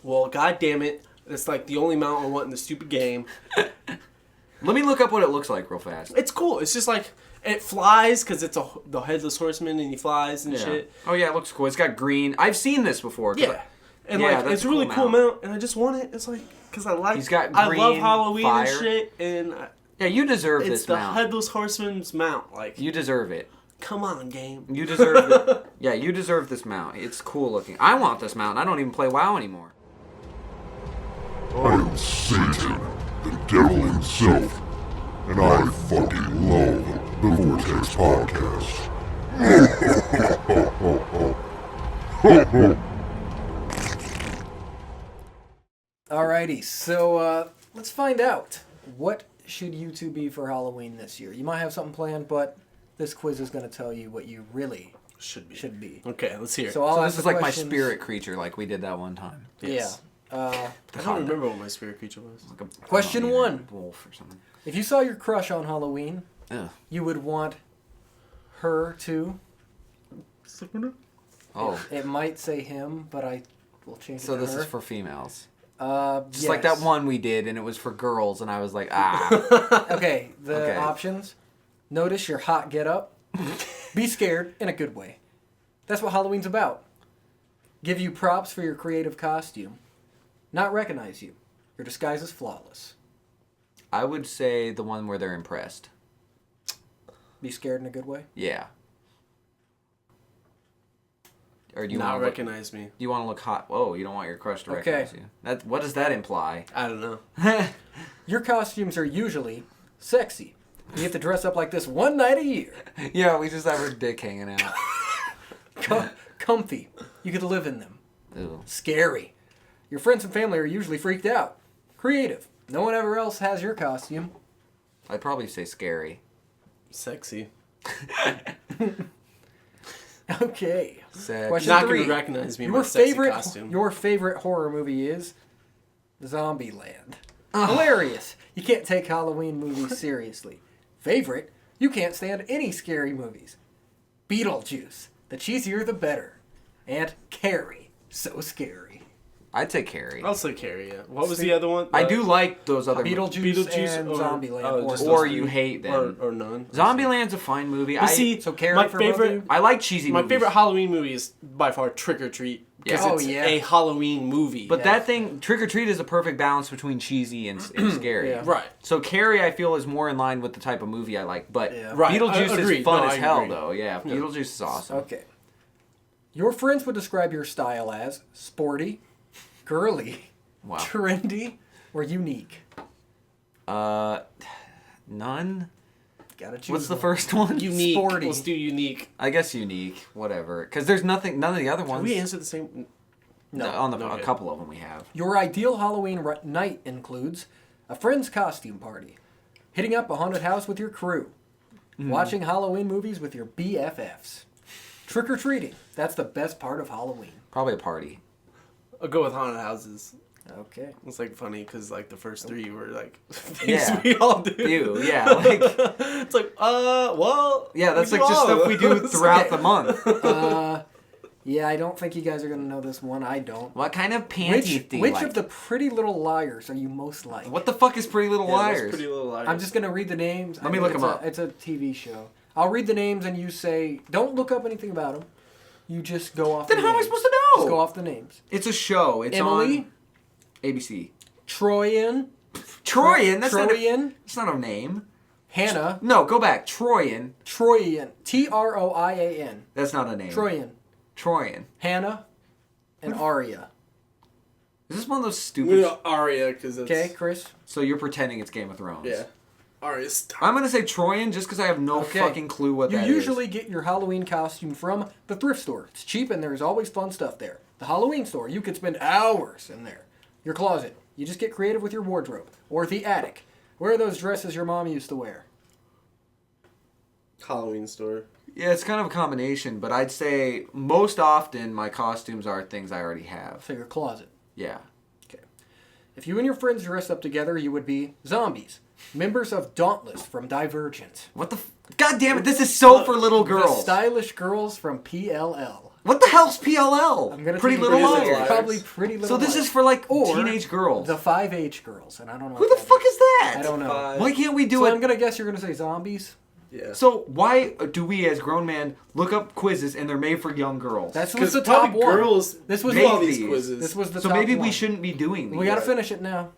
Well, god damn it, it's like the only mount I want in the stupid game. Let me look up what it looks like real fast. It's cool. It's just like it flies because it's the Headless Horseman and he flies and shit. Oh yeah, it looks cool. It's got green. I've seen this before. Yeah, and Yeah, like that's it's a a really cool cool mount. mount, and I just want it. It's like because I like. He's got I love green, Halloween fire. and shit, and Yeah, you deserve it's this the mount. Headless Horseman's mount. Like, You deserve it. come on, game. You deserve it. Yeah, you deserve this mount. It's cool looking. I want this mount. I don't even play WoW anymore. I am Satan, the devil himself, and I fucking love the Vortex podcast. Alrighty, so let's find out. What should you two be for Halloween this year? You might have something planned, but this quiz is going to tell you what you really Should be. should be. Okay, let's hear it. So I'll So ask this is the like my questions. spirit creature, like we did that one time. Yes. Yeah. I don't remember what my spirit creature was. Like a Question either one. Wolf or something. If you saw your crush on Halloween, Ugh. you would want her to. Oh, It might say him, but I will change it so to this her. is for females. Just Just like that one we did, and it was for girls, and I was like, ah. Okay, the Okay. options. Notice your hot get up. Be scared in a good way. That's what Halloween's about. Give you props for your creative costume. Not recognize you. Your disguise is flawless. I would say the one where they're impressed. Be scared in a good way. Yeah. Or do you Not want to recognize me. You want to look hot? Whoa! You don't want your crush to Okay. recognize you. That what does that imply? I don't know. Your costumes are usually sexy. You have to dress up like this one night a year. Yeah, we just have her dick hanging out. Comfy. You could live in them. Ew. Scary. Your friends and family are usually freaked out. Creative. No one ever else has your costume. I'd probably say scary. Sexy. Okay. Sad. Question Not three. gonna recognize me in Your my sexy favorite, costume. your favorite horror movie is Zombieland. Hilarious. You can't take Halloween movies seriously. Favorite? You can't stand any scary movies. Beetlejuice. The cheesier the better. And Carrie. So scary. I'd say Carrie. I'll say Carrie. Yeah. What was the other one? I do like those other. Beetlejuice and Zombieland. oh, just Or those you three. hate them. or none. Zombieland's a fine movie. But see, So Carrie my for both of favorite, you? I like cheesy my movies. favorite Halloween movie is by far Trick or Treat because Yeah. Oh, it's yeah. a Halloween movie. But Yeah. that thing, Trick or Treat, is a perfect balance between cheesy and scary. Yeah. right. So Carrie, I feel, is more in line with the type of movie I like. But Yeah. Right, Beetlejuice I agree. is fun No, as I hell, agree. though. Yeah, Beetlejuice is awesome. Okay. Your friends would describe your style as sporty, girly, Wow. trendy, or unique. None. Gotta choose What's the one. first one? Unique. Sporty. Let's do unique. I guess unique. Whatever. Because there's nothing. None of the other ones. Can we answer the same? No. On the Okay. a couple of them we have. Your ideal Halloween night includes a friend's costume party, hitting up a haunted house with your crew, watching Halloween movies with your BFFs, trick-or-treating. That's the best part of Halloween. Probably a party. I'll go with haunted houses. Okay. It's like funny because like the first three were like things Yeah. we all do. Ew. Yeah. Like. It's like well. Yeah. That's we like do just all of stuff we do those. throughout the month. Yeah, I don't think you guys are going to know this one. I don't. What kind of panties do you Which like? of the Pretty Little Liars are you most like? What the fuck is Pretty Little Yeah, those Liars? Pretty Little Liars. I'm just going to read the names. Let me look it's 'em up. It's a TV show. I'll read the names and you say, don't look up anything about them. You just go off Then the how am I names. supposed to know? Just go off the names. It's a show. It's Emily, on ABC. Troyan, Troyan. That's not. Troyan, That's not a name. Hannah, No, go back. Troyan. Troyan, Troian, That's not a name. Troyan, Troyan. Hannah, and Arya. Is this one of those We stupid? got Arya because it's Okay, Chris? So you're pretending it's Game of Thrones. yeah. Arya's. I'm gonna say Troyan just because I have no Okay. fucking clue what You that is. usually get your Halloween costume from the thrift store. It's cheap and there's always fun stuff there. The Halloween store, you could spend hours in there. Your closet, you just get creative with your wardrobe. Or the attic. Where are those dresses your mom used to wear? Halloween store. Yeah, it's kind of a combination, but I'd say most often my costumes are things I already have. So your closet. Yeah. Okay. If you and your friends dressed up together, you would be zombies. Members of Dauntless from Divergent. What the? God damn it! This is so for little The girls. stylish girls from PLL. What the hell's PLL? I'm gonna Pretty tell you Little Pretty Little Liars. Liars. Probably Pretty Little So this Liars. is for like Or teenage girls. The 5H girls, and I don't know. Who what the that fuck is that? I don't know. Why can't we do So it? I'm gonna guess you're gonna say zombies. Yeah. So why do we, as grown men, look up quizzes and they're made for young girls? That's Because the top probably one. girls This was do all Make these these. quizzes. This was the so top maybe one. we shouldn't be doing these. We gotta finish it now.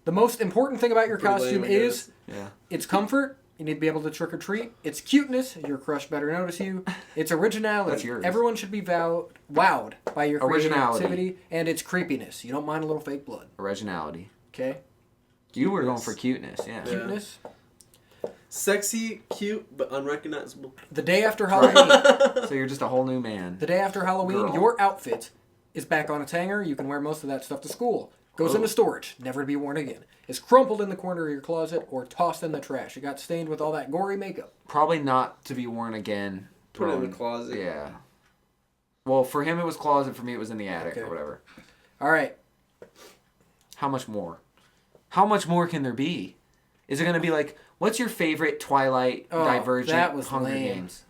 The most important thing about your Pretty costume lame, I is Yeah. its comfort. You need to be able to trick or treat. Its cuteness. Your crush better notice you. Its originality. That's yours. Everyone should be wowed by your Originality. creativity and its creepiness. You don't mind a little fake blood. Originality. Okay? You were going for cuteness, yeah. Cuteness. Sexy, cute, but unrecognizable. The day after Halloween. So you're just a whole new man. The day after Halloween, Girl. your outfit is back on its hanger. You can wear most of that stuff to school. Goes into storage, never to be worn again. Is crumpled in the corner of your closet or tossed in the trash. It got stained with all that gory makeup. Probably not to be worn again. Put it in Thrown- the closet. Yeah. Well, for him it was closet. For me it was in the attic Okay. or whatever. All right. How much more? How much more can there be? Is it going to be like, what's your favorite Twilight, Oh, Divergent, that was Hunger lame. Games?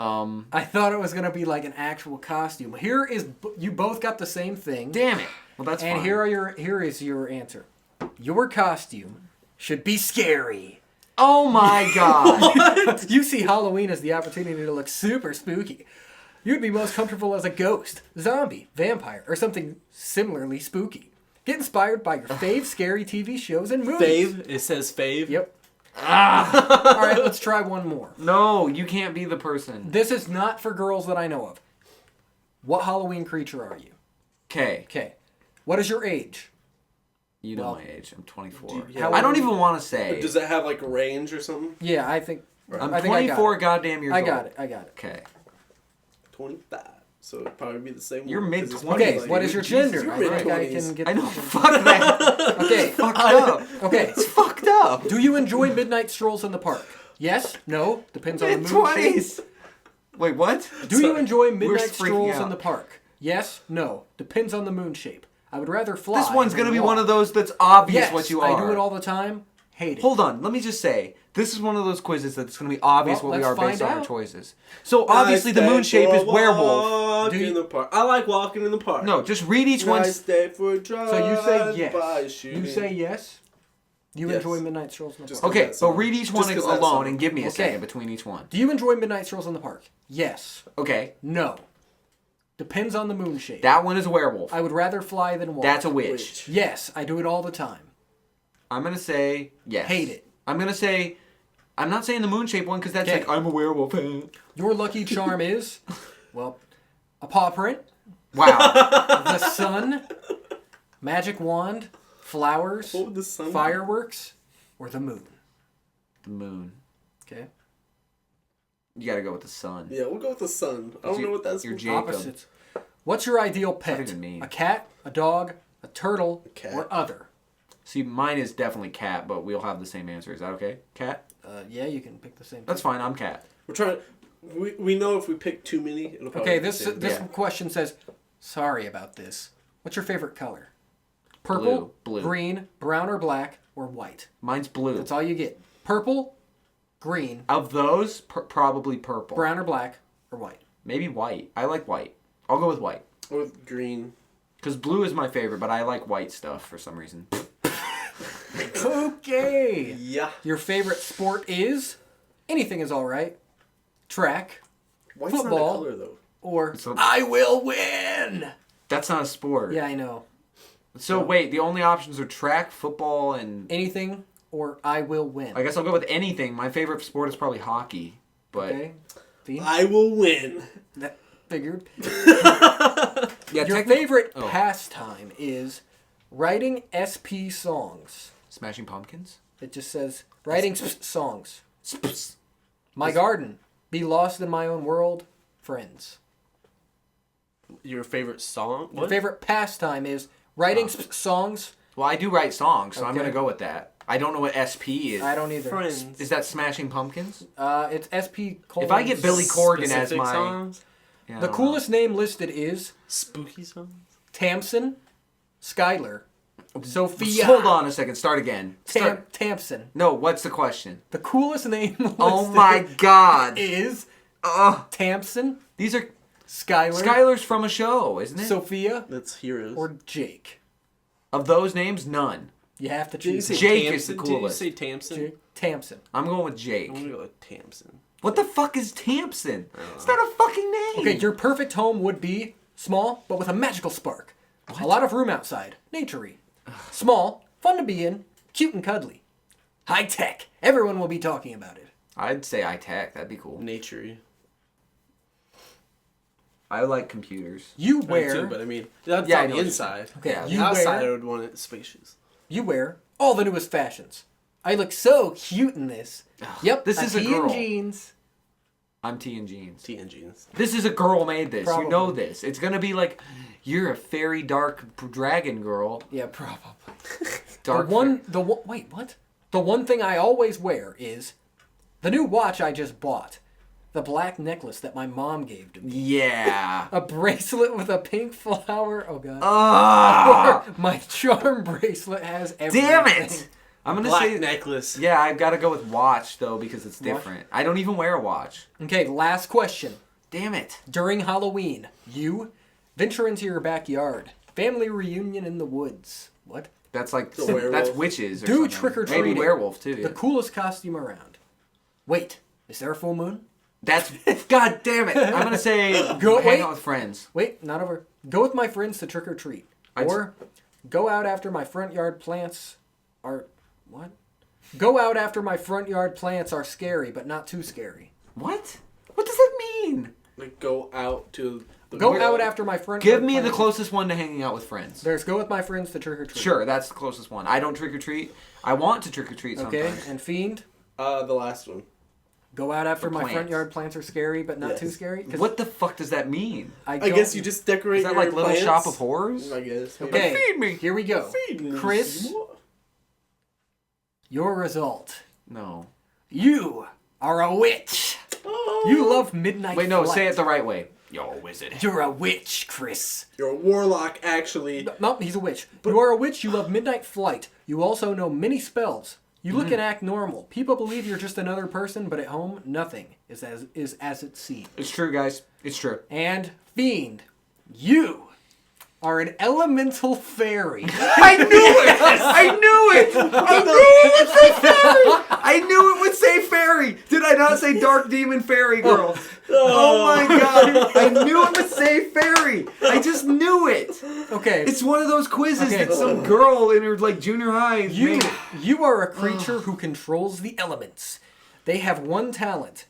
I thought it was going to be like an actual costume. Here is you both got the same thing. Damn it. Well, that's And fine. here is your answer. Your costume should be scary. Oh my god. You see Halloween as the opportunity to look super spooky. You'd be most comfortable as a ghost, zombie, vampire, or something similarly spooky. Get inspired by your fave scary TV shows and movies. Fave. It says fave. Yep. All right, let's try one more. No, you can't be the person. This is not for girls that I know of. What Halloween creature are you? Okay. Okay. What is your age? You know Well, my age. I'm 24. do you- How I don't old- even want to say. Does it have like a range or something? Yeah, I think. I'm I think I got 24 it. goddamn years I old. got it. I got it. Okay. 25. So it'd probably be the same. You're one, 'cause mid-20s, it's probably Okay, like, what is your Jesus, gender? you're I think I mid-20s. can get. I know. Fuck that. Okay. Fucked up. Okay. It's fucked up. Do you enjoy midnight strolls in the park? Yes. No. Depends on the mood. shape. Mid-20s. Wait, what? Do you Sorry. enjoy We're midnight freaking strolls in out. the park? Yes. No. Depends on the moon shape. I would rather fly. This one's than gonna be walk. one of those that's obvious Yes, what you are. I do it all the time. Hate it. Hold on, let me just say, this is one of those quizzes that's going to be obvious Well, what we let's are based find on our out. choices. So obviously the moon shape is werewolf. Do you- In the park. I like walking in the park. No, just read each one. Nice day for a drive. So you say yes. by You shooting. say yes. You Yes. enjoy midnight strolls in the Just park. Okay, that so song. read each Just one 'cause that alone song. and give me a Okay. second between each one. Do you enjoy midnight strolls in the park? Yes. Okay, No. Depends on the moon shape. that one is a werewolf. I would rather fly than walk. That's a witch. Yes, I do it all the time. I'm going to say yes. Hate it. I'm going to say, I'm not saying the moon shape one because that's Okay. like, I'm a werewolf. Your lucky charm is, well, a paw print, Wow. the sun, magic wand, flowers, What would the sun be? fireworks, or the moon. The moon. Okay. You got to go with the sun. Yeah, we'll go with the sun. I don't know what that's You're for. Jacob. Opposites. What's your ideal pet? even mean. A cat, a dog, a turtle, cat. or other? See, mine is definitely cat, but we'll have the same answer. Is that okay? Cat? Yeah, you can pick the same. That's fine. I'm cat. We're trying. We know if we pick too many, it'll probably Okay, be the this same. this Yeah. question says, sorry about this. What's your favorite color? Purple, Blue. green, brown or black, or white? Mine's blue. That's all you get. Purple, green, Of those, probably purple. brown or black, or white. Maybe white. I like white. I'll go with white. Or with green. Because blue is my favorite, but I like white stuff for some reason. Okay. Yeah. Your favorite sport is? Anything is all right. Track, White's not Football. a color though. or So- I will win. That's not a sport. Yeah, I know. So wait, the only options are track, football, and Anything or I will win. I guess I'll go with anything. My favorite sport is probably hockey, but Okay. Fiend? I will win. That figured. yeah, Your favorite pastime is writing SP songs. Smashing Pumpkins. It just says writing songs. My garden. Be lost in my own world. Friends. Your favorite song? Your What? favorite pastime is writing songs. Well, I do write songs, so I'm Okay. gonna go with that. I don't know what SP is. I don't either. Friends. Is that Smashing Pumpkins? It's SP. If I get Billy Corgan as Specific my, songs? Yeah, I The don't coolest name listed is Spooky songs? Tamsin, Skylar, Sophia. Hold on a second. Start again. Tampson. No, what's the question? The coolest name Oh listed my god. is Ugh. Tampson, These are Skylar, Skylar's from a show, isn't it? Sophia, That's heroes. or Jake. Of those names, none. You have to Did you choose say Jake Tamsin? is the Did coolest. you say Tamsin? Jake Tampson. I'm going with Jake. I'm gonna go with Tamsin. What the fuck is Tampson? It's not a fucking name. Okay, your perfect home would be small, but with a magical spark. A lot of room outside. Nature-y. Small, fun to be in, cute and cuddly. High tech. Everyone will be talking about it. I'd say iTech. That'd be cool. Nature. I like computers. You Too, wear but I mean, that's Yeah, I on know the what you're inside. Okay, Yeah, The you outside, I wear would want it spacious. all the newest fashions. I look so cute in this. Yep, This is a tee girl. and jeans. I'm T and jeans. Tea and jeans. This is a girl made this. Probably. You know this. It's gonna be like, you're a fairy dark dragon girl. Yeah, probably. Dark. Wait, what? The one thing I always wear is the new watch I just bought. The black necklace that my mom gave to me. Yeah. A bracelet with a pink flower. Oh god. Ah! My charm bracelet has everything. Damn it! I'm gonna Black say necklace. Yeah, I've got to go with watch though because it's different. I don't even wear a watch. Okay, last question. Damn it. During Halloween, you venture into your backyard. Family reunion in the woods. What? That's like The werewolf. that's witches. Or Do something. trick or treating. Maybe werewolf too. The Yeah. coolest costume around. Wait, is there a full moon? That's God damn it. I'm gonna say Go- hang wait. out with friends. Wait, not over. Go with my friends to trick or treat. Or go out after my front yard plants are. What? Go out after my front yard plants are scary, but not too scary. What? What does that mean? Like go out to the Go world. out after my front Give yard me the plants. closest one to hanging out with friends. There's go with my friends to trick or treat. Sure, that's the closest one. I don't trick or treat. I want to trick or treat sometimes. Okay, and Fiend, The last one. go out after The my front plants. yard plants are scary, but not Yes. too scary. 'Cause What the fuck does that mean? I don't- guess you just decorate Is that your like Little plants. Shop of Horrors? I guess. Okay, Feed me. here we go. Feed me, Chris, Seymour. your result. No. You are a witch. Oh. You love midnight Wait, no, flight. say it the right way. You're a wizard. You're a witch, Chris. You're a warlock, actually. No, he's a witch. You are a witch. You love midnight flight. You also know many spells. You look and act normal. People believe you're just another person, but at home, nothing is as it seems. It's true, guys. It's true. And Fiend, you are an elemental fairy. I knew it! I knew it! I knew it would say fairy! I knew it would say fairy! Did I not say dark demon fairy girl? Oh my god! I knew it would say fairy! I just knew it! Okay, It's one of those quizzes Okay. that some girl in her like junior high you made. you are a creature who controls the elements. They have one talent.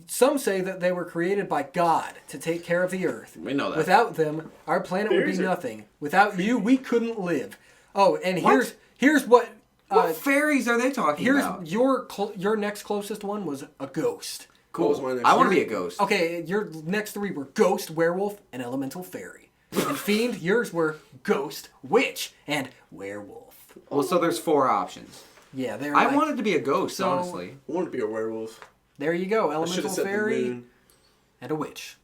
Some say that they were created by God to take care of the earth. We know that. Without them, our planet would be Fairies are- nothing. Without you, we couldn't live. Oh, and What? here's what. What fairies are they talking Here's about? your next closest one was a ghost. What was my next I want to one? be a ghost. Okay, your next three were ghost, werewolf, and elemental fairy. And Fiend, yours were ghost, witch, and werewolf. Well, so there's 4 options. Yeah, they're I like, wanted to be a ghost, So- honestly. I want to be a werewolf. there you go, I should elemental have said the fairy moon. and a witch.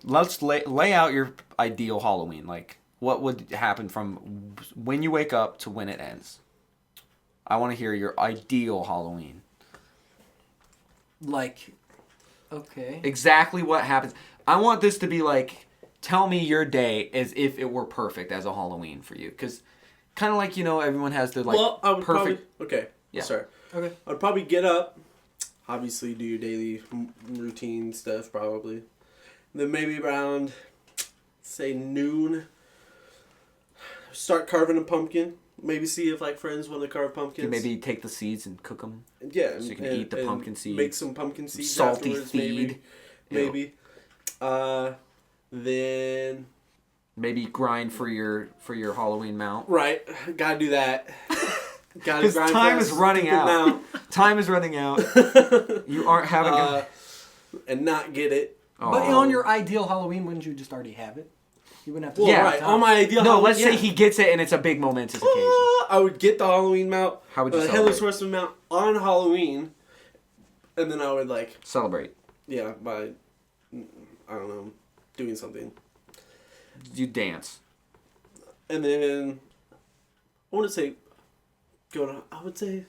Let's lay out your ideal Halloween. Like, what would happen from when you wake up to when it ends? I want to hear your ideal Halloween. Like, okay. Exactly what happens. I want this to be like, tell me your day as if it were perfect as a Halloween for you. Because kind of like, everyone has their like Well, I would perfect... probably... Okay. Yeah. Sorry. Okay. I'd probably get up, obviously do your daily routine stuff probably. Then maybe around, say, noon, start carving a pumpkin. Maybe see if like friends want to carve pumpkins. You maybe take the seeds and cook them. Yeah. So you can eat the pumpkin seeds. Make some pumpkin seeds Salty afterwards, feed. Maybe. Then... Maybe grind for your Halloween mount. Right. Gotta do that. Gotta Because grind time for is that running stupid out. mount. Time is running out. You aren't having And not get it. But on your ideal Halloween, wouldn't you just already have it? You wouldn't have to. Well, Yeah. right. On my ideal No, Halloween, let's say yeah. he gets it and it's a big momentous occasion. I would get the Halloween mount. How would you the celebrate? Headless Horseman mount on Halloween, and then I would like, Celebrate. yeah, by, I don't know, doing something, You dance. and then I want to say, I would say,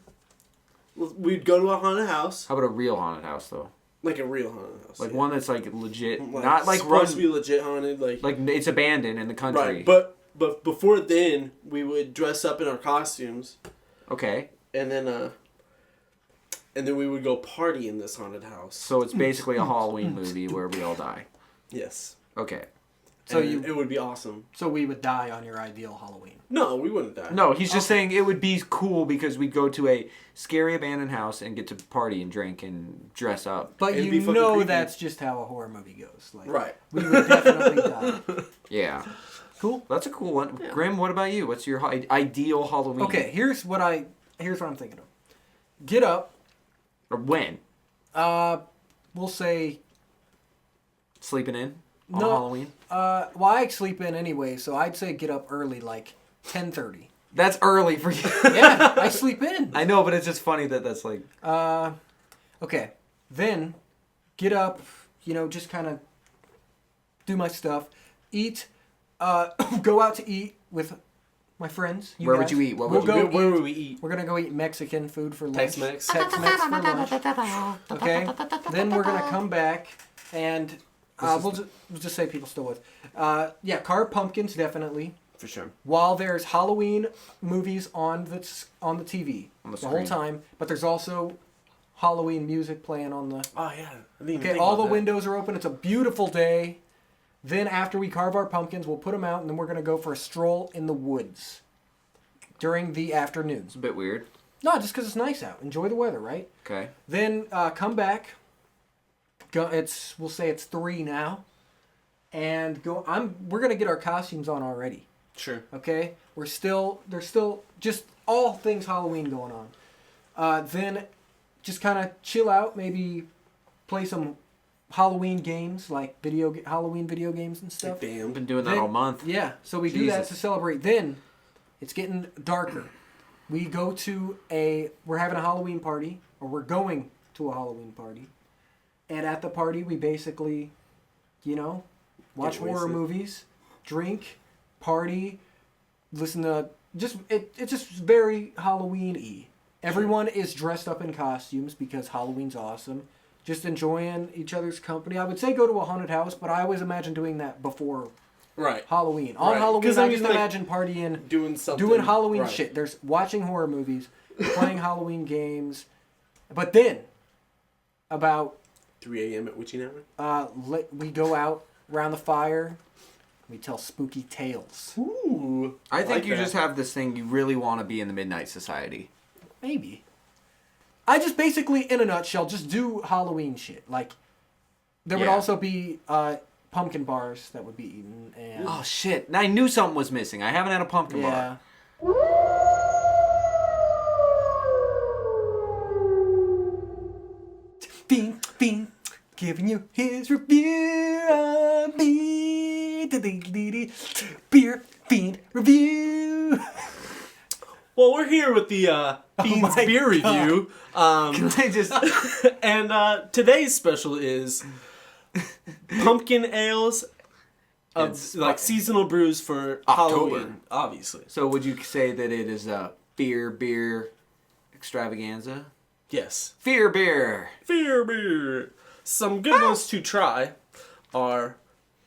we'd go to a haunted house, How about a real haunted house though? like a real haunted house, Like yeah. one that's like legit, Like, not like supposed to run, be legit haunted, like it's abandoned in the country. right. But before then, we would dress up in our costumes. Okay, And then we would go party in this haunted house. so it's basically a Halloween movie where we all die. Yes. Okay. So And it would be awesome. So we would die on your ideal Halloween. No, we wouldn't die. No, he's just saying it would be cool because we'd go to a scary abandoned house and get to party and drink and dress up. But It'd be you fucking know creepy. that's just how a horror movie goes. Like, Right. We would definitely die. Yeah. Cool. That's a cool one. Grimm, what about you? What's your ideal Halloween? Okay, here's what I'm thinking of. Get up. Or when? We'll say. Sleeping in on No. Halloween? Well, I sleep in anyway, so I'd say get up early, like 10:30. That's early for you. Yeah, I sleep in. I know, but it's just funny that that's like... Okay, then get up. Just kind of do my stuff. Eat. Go out to eat with my friends. Where would guys. you eat? What We'll would you go eat? Where would we eat? We're gonna go eat Mexican food for lunch. Tex-Mex. Tex-Mex for lunch. Okay. Then we're gonna come back and we'll just say people still with. Yeah, carve pumpkins definitely. For sure. While there's Halloween movies on the TV On the whole screen. time, but there's also Halloween music playing on the. Oh, yeah. I didn't even Okay, think all about the that. windows are open. It's a beautiful day. Then after we carve our pumpkins, we'll put them out, and then we're gonna go for a stroll in the woods during the afternoon. It's a bit weird. No, just because it's nice out. Enjoy the weather, right? Okay. Then come back. We'll say it's 3 now, and go. We're gonna get our costumes on already. Sure. Okay, there's still just all things Halloween going on. Then just kind of chill out. Maybe play some Halloween games like Halloween video games and stuff. Damn. I've been doing that all month. Yeah, so we do that Jesus. to celebrate. Then it's getting darker. We're having a Halloween party, or we're going to a Halloween party. And at the party, we basically, watch Get horror wasted. movies, drink, party, listen to it's just very Halloween-y. Everyone is dressed up in costumes because Halloween's awesome. Just enjoying each other's company. I would say go to a haunted house, but I always imagine doing that before Right. Halloween. On Right. Halloween, 'Cause I I mean, just like, imagine partying, Doing something. doing Halloween right. shit. There's watching horror movies, playing Halloween games, but then about 3 a.m. at witching hour? we go out around the fire. We tell spooky tales. Ooh. I think like you that. just have this thing you really want to be in the Midnight Society. Maybe. I just basically, in a nutshell, just do Halloween shit. Like, there would Yeah. also be pumpkin bars that would be eaten. And, Oh, shit. I knew something was missing. I haven't had a pumpkin yeah. bar. Fiend, giving you his review on me. Beer Fiend review. Well, we're here with the Fiend's my beer God. review. I just... And today's special is pumpkin ales of It's like seasonal brews for October. Halloween, obviously. So would you say that it is a beer extravaganza? Yes. Fear beer. Fear beer. Some good ones to try are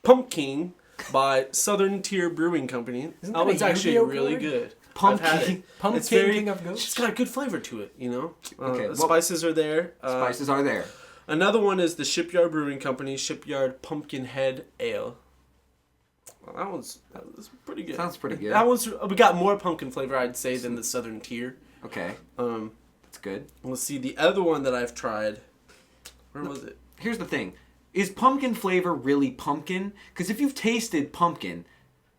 Pumpkin by Southern Tier Brewing Company. Isn't That that one's a actually Yu-Gi-Oh really card? good. Pumpkin. I've had it. Pumpkin It's very, king of goats. It's got a good flavor to it, you know. Okay, well- Spices are there. Spices are there. Another one is the Shipyard Brewing Company Shipyard Pumpkinhead Ale. Well, that's pretty good. Sounds pretty good. That one's we got more pumpkin flavor, I'd say, than the Southern Tier. Okay, Um, that's good. let's see the other one that I've tried. Where was it? Here's the thing. Is pumpkin flavor really pumpkin? Because if you've tasted pumpkin,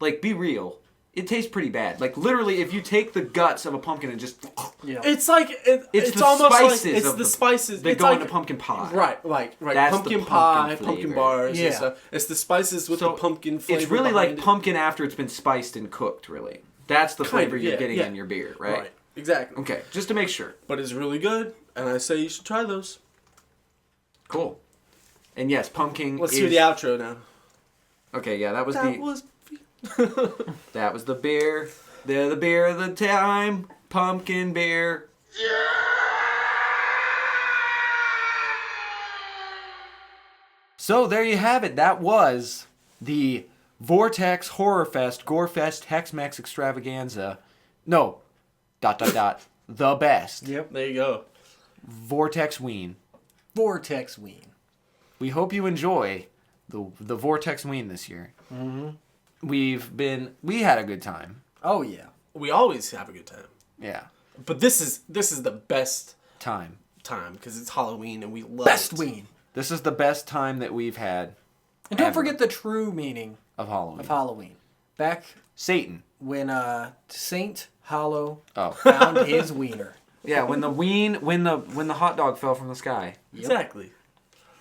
like, be real, it tastes pretty bad. Like, literally, if you take the guts of a pumpkin and just... Yeah. It's like it's the almost spices like it's of the the- spices They it's go like, into pumpkin pie. Right. That's Pumpkin the pie, pumpkin pumpkin flavor. bars. Yeah. And stuff. It's the spices with So the pumpkin flavor. It's really like behind it. pumpkin after it's been spiced and cooked, really. That's the Kind flavor of, you're yeah, getting yeah. in your beer, right? Right. Exactly. Okay, just to make sure. But it's really good, and I say you should try those. Cool. And yes, pumpkin Let's is... hear the outro now. Okay, yeah, that was That the... was. That was the beer. The beer of the time. Pumpkin beer. So there you have it. That was the Vortex Horror Fest, Gore Fest, Hex-Mex Extravaganza. No. ... The best. Yep. There you go. Vortexween. Vortexween. We hope you enjoy the Vortexween this year. Mm-hmm. We had a good time. Oh yeah. We always have a good time, Yeah. but this is the best Time. time because it's Halloween and we love Best it. ween. This is the best time that we've had And don't Ever. forget the true meaning of Halloween. of Halloween. Back Satan. when Saint Hollow Oh. found his wiener. Yeah, when the hot dog fell from the sky. Exactly.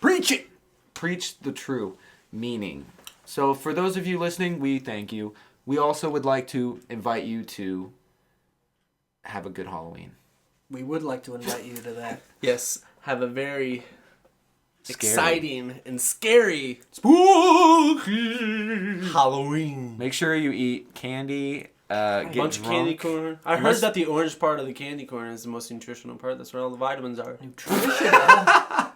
Preach it. Preach the true meaning. So for those of you listening, we thank you. We also would like to invite you to have a good Halloween. We would like to invite you to that. Yes. Have a very Scary. exciting and scary Spooky. Halloween. Make sure you eat candy. A Get bunch of candy drunk. corn. I Unless- heard that the orange part of the candy corn is the most nutritional part. That's where all the vitamins are. Nutritional.